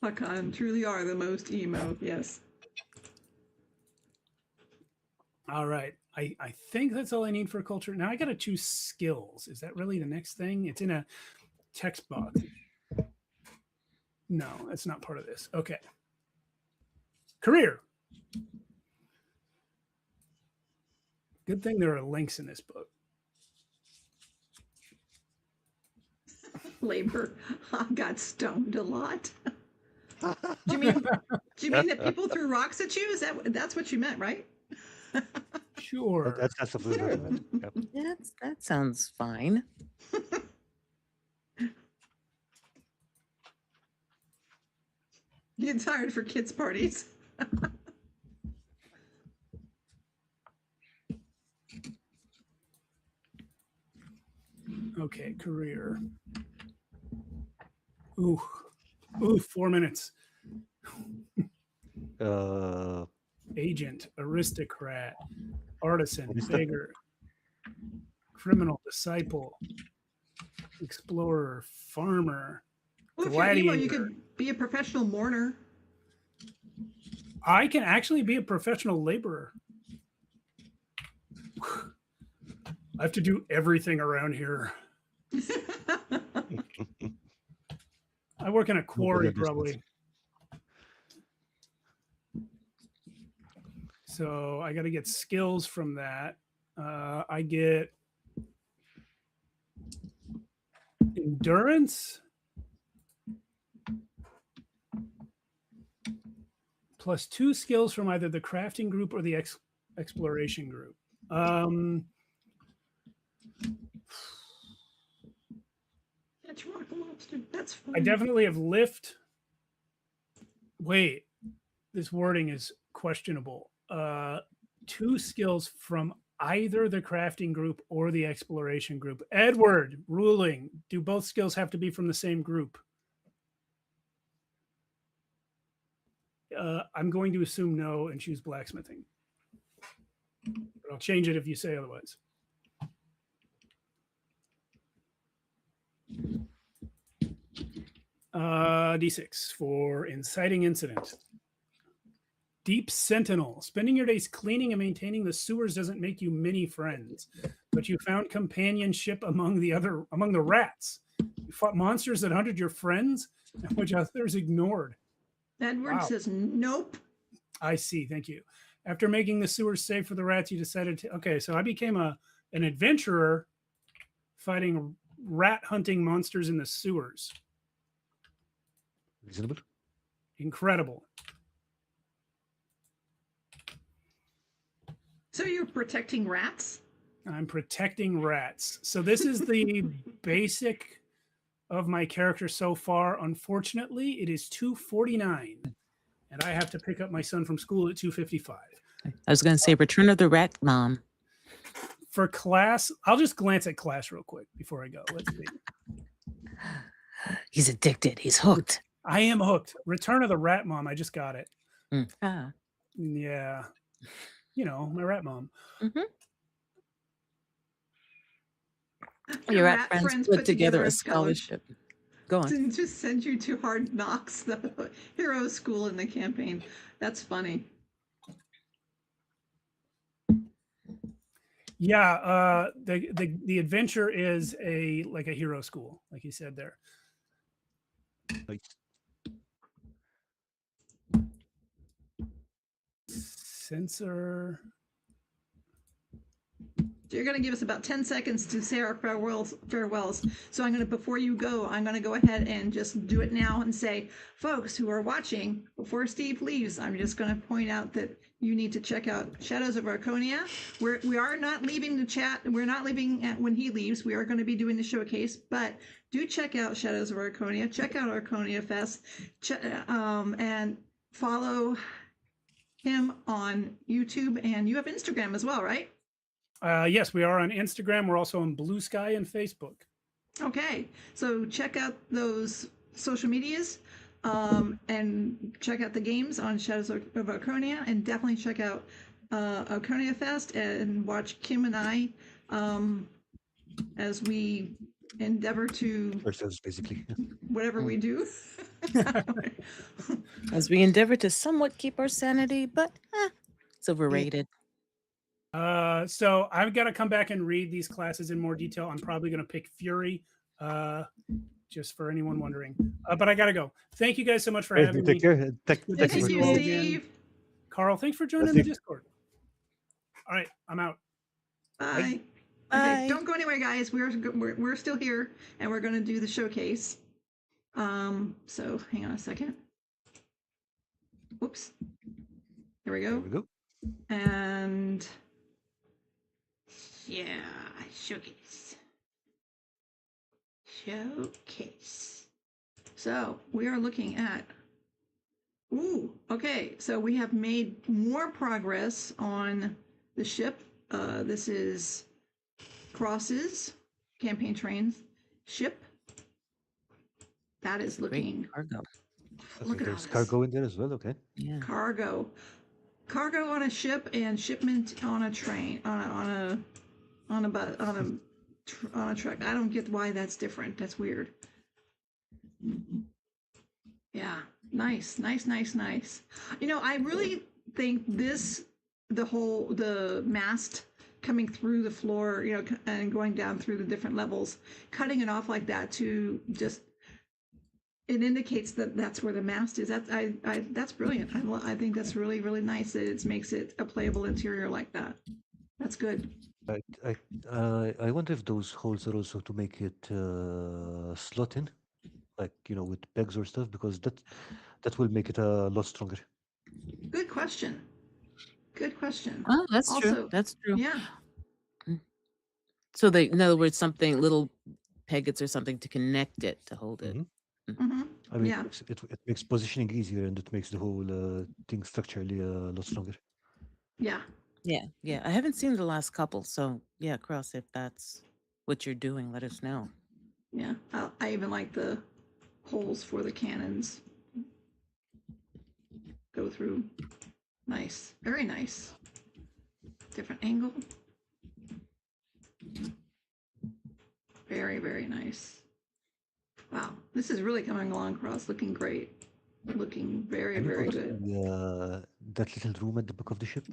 Hakan truly are the most emo. Yes. All right. I think that's all I need for culture. Now I got to choose skills. Is that really the next thing? It's in a text box. No, it's not part of this. Okay. Career. Good thing there are links in this book. Labor. I got stoned a lot. Do you mean that people threw rocks at you? That's what you meant, right? Sure. That's the food. Yeah, that sounds fine. You get tired for kids' parties. Okay, career. Ooh, 4 minutes. Agent, aristocrat, artisan, beggar, criminal, disciple, explorer, farmer, Well, if you're emo, gladiator. you could be a professional mourner. I can actually be a professional laborer. I have to do everything around here. I work in a quarry, probably. So I got to get skills from that. I get endurance plus 2 skills from either the crafting group or the exploration group. Catch rock lobster. That's fun. I definitely have lift. Wait, this wording is questionable. 2 skills from either the crafting group or the exploration group. Edward, ruling. Do both skills have to be from the same group? I'm going to assume no and choose blacksmithing. But I'll change it if you say otherwise. D6 for inciting incident. Deep Sentinel. Spending your days cleaning and maintaining the sewers doesn't make you many friends, but you found companionship among the rats. You fought monsters that hunted your friends, which others ignored. Edward says nope. I see. Thank you. After making the sewers safe for the rats, you decided to. Okay, so I became an adventurer fighting rat hunting monsters in the sewers. Reasonable. Incredible. So you're protecting rats? I'm protecting rats. So this is the basic of my character so far. Unfortunately, it is 2:49, and I have to pick up my son from school at 2:55. I was going to say Return of the Rat Mom. For class, I'll just glance at class real quick before I go. Let's see. He's addicted. He's hooked. I am hooked. Return of the Rat Mom. I just got it. Yeah. You know, my rat mom. Your rat friends put together a scholarship. Go on. And just send you to Hard Knocks, the hero school in the campaign. That's funny. Yeah, the adventure is like a hero school, like you said there. Nice. Sensor. So you're going to give us about 10 seconds to say our farewells. So I'm going to, before you go, I'm going to go ahead and just do it now and say, folks who are watching, before Steve leaves, I'm just going to point out that you need to check out Shadows of Archonia. We are not leaving the chat. We're not leaving when he leaves. We are going to be doing the showcase, but do check out Shadows of Archonia. Check out Archoniafest, and follow him on YouTube. And you have Instagram as well, right? Yes, we are on Instagram. We're also on Blue Sky and Facebook. Okay, so check out those social medias and check out the games on Shadows of Archonia, and definitely check out Archoniafest and watch Kim and I as we endeavor to Ourselves, basically. whatever we do. As we endeavor to somewhat keep our sanity, but it's overrated. So I've got to come back and read these classes in more detail. I'm probably going to pick Fury, just for anyone wondering. But I got to go. Thank you guys so much for having me. Take care. Thank you, Steve. Carl, thanks for joining the Discord. All right, I'm out. Bye. Okay, don't go anywhere, guys. We're still here, and we're going to do the showcase. So hang on a second. Whoops. Here we go. There we go. And yeah, showcase. So we are looking at, okay. So we have made more progress on the ship. This is Cross's campaign trains ship. That is looking. Cargo. Look at there's this. cargo in there as well. Okay. Yeah. Cargo on a ship and shipment on a train on a truck. I don't get why that's different. That's weird. Yeah, nice. You know, I really think the mast coming through the floor, you know, and going down through the different levels, cutting it off like that to just it indicates that that's where the mast is. That's brilliant. I think that's really, really nice that it makes it a playable interior like that. That's good. I wonder if those holes are also to make it slot in, like with pegs or stuff, because that will make it a lot stronger. Good question. Good question. Oh, that's true. Also, That's true. yeah, So in other words, something little peggets or something to connect it to hold it. hmm I mean, yeah, it makes positioning easier and it makes the whole thing structurally a lot stronger. yeah. Yeah. I haven't seen the last couple, so yeah, Cross, if that's what you're doing, let us know. Yeah, I even like the holes for the cannons. Go through. Nice. Very nice. Different angle. Very, very nice. Wow. This is really coming along, Cross. Looking great. Looking very, Can you go very to good. that little room at the back of the ship?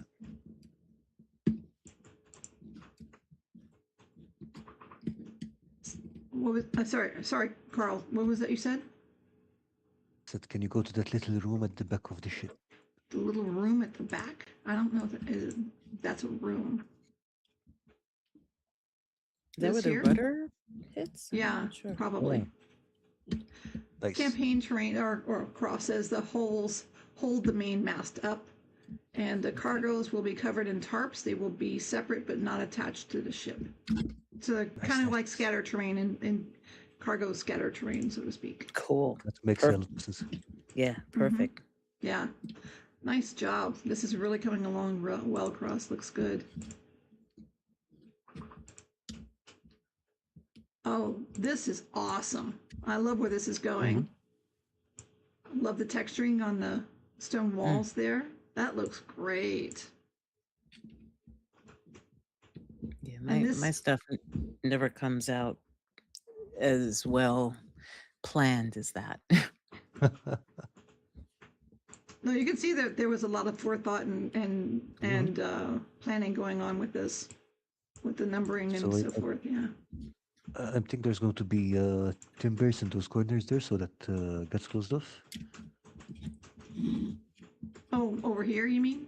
What was, sorry, Carl. What was that you said? Said, can you go to that little room at the back of the ship? The little room at the back? I don't know if that's a room. Is that where This the here? rudder hits? I'm Yeah, not sure. probably. Nice. Campaign terrain, or Cross says the holes hold the main mast up, and the cargoes will be covered in tarps. They will be separate but not attached to the ship. So kind of like scatter terrain and cargo scatter terrain, so to speak. Cool. That makes a lot of sense. Yeah, perfect. Yeah, nice job. This is really coming along well, Cross. Looks good. Oh, this is awesome. I love where this is going. Love the texturing on the stone walls there. That looks great. Yeah, And this- my stuff never comes out as well planned as that. No, you can see that there was a lot of forethought and planning going on with this, with the numbering and so forth. Yeah. I think there's going to be timbers in those corners there, so that gets closed off. Oh, over here, you mean?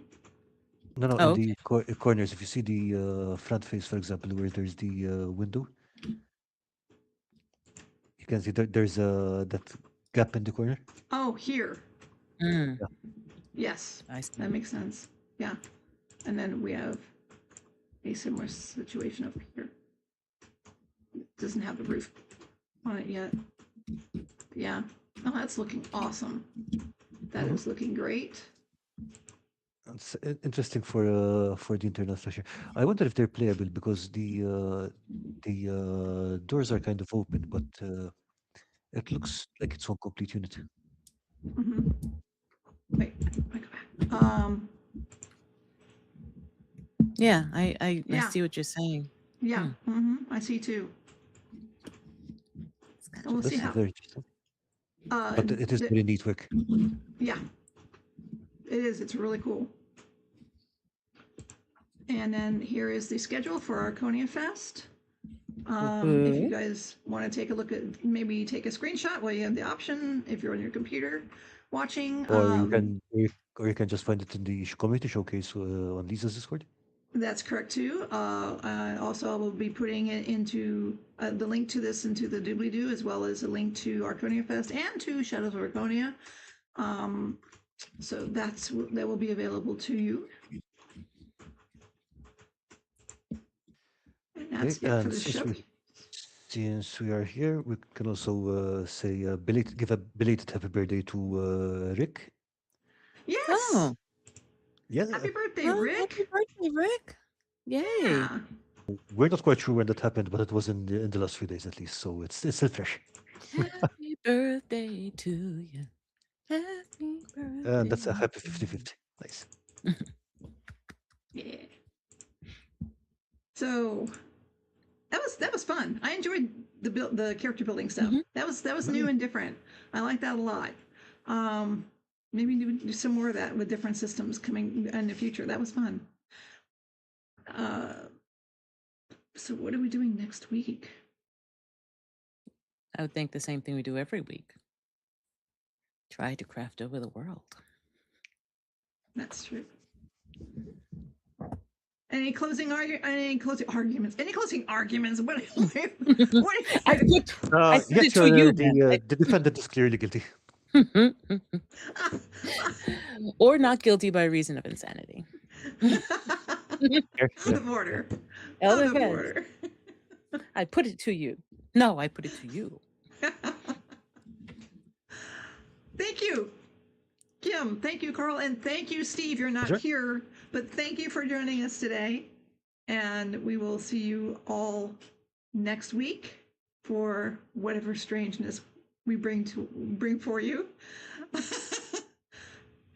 No, Oh, in the corners. If you see the front face, for example, where there's the window, you can see there's that gap in the corner. Oh, here. mm, Yes, I see. that makes sense. Yeah. And then we have a similar situation over here. It doesn't have the roof on it yet. Yeah. Oh, that's looking awesome. That is looking great. It's interesting for the internal structure. I wonder if they're playable because the doors are kind of open, but it looks like it's one complete unit. Wait, I go back. Yeah, I Yeah. see what you're saying. Yeah. I see too. So we'll see This is how. very interesting. But it is very neat work. Yeah, it is. It's really cool. And then here is the schedule for Archoniafest. If you guys want to take a look at, maybe take a screenshot, well, you have the option if you're on your computer watching. Or you can just find it in the community showcase on Lisa's Discord. That's correct too. Also, I will be putting it into the link to this into the doobly-doo, as well as a link to Archoniafest and to Shadows of Archonia. So that will be available to you. And that's it for the show. Since we are here, we can also say give a belated happy birthday to Rick. Yes. Oh, Yeah, Happy birthday, well, Rick. happy birthday, Rick. Yay. Yeah. we're not quite sure when that happened, but it was in the last few days at least, so it's still fresh. Happy birthday to you. Happy birthday. And that's a happy 50-50. Nice. Yeah. So that was fun. I enjoyed the character building stuff. That was new and different. I like that a lot. Maybe do some more of that with different systems coming in the future. That was fun. So what are we doing next week? I would think the same thing we do every week. Try to craft over the world. That's true. Any closing arguments? Any closing arguments? What I put Yes, it Your to you, Honor, Matt. the defendant is clearly guilty. Or not guilty by reason of insanity. On the border. Elder On the Vance, border. I put it to you. No, I put it to you. Thank you, Kim. Thank you, Carl. And thank you, Steve. You're not Sure. here, but thank you for joining us today. And we will see you all next week for whatever strangeness we bring for you.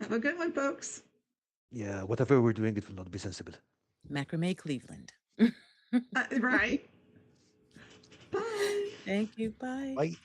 Have a good one, folks. Yeah, whatever we're doing, it will not be sensible. Macrame Cleveland. Right. Bye. Thank you. Bye. Bye.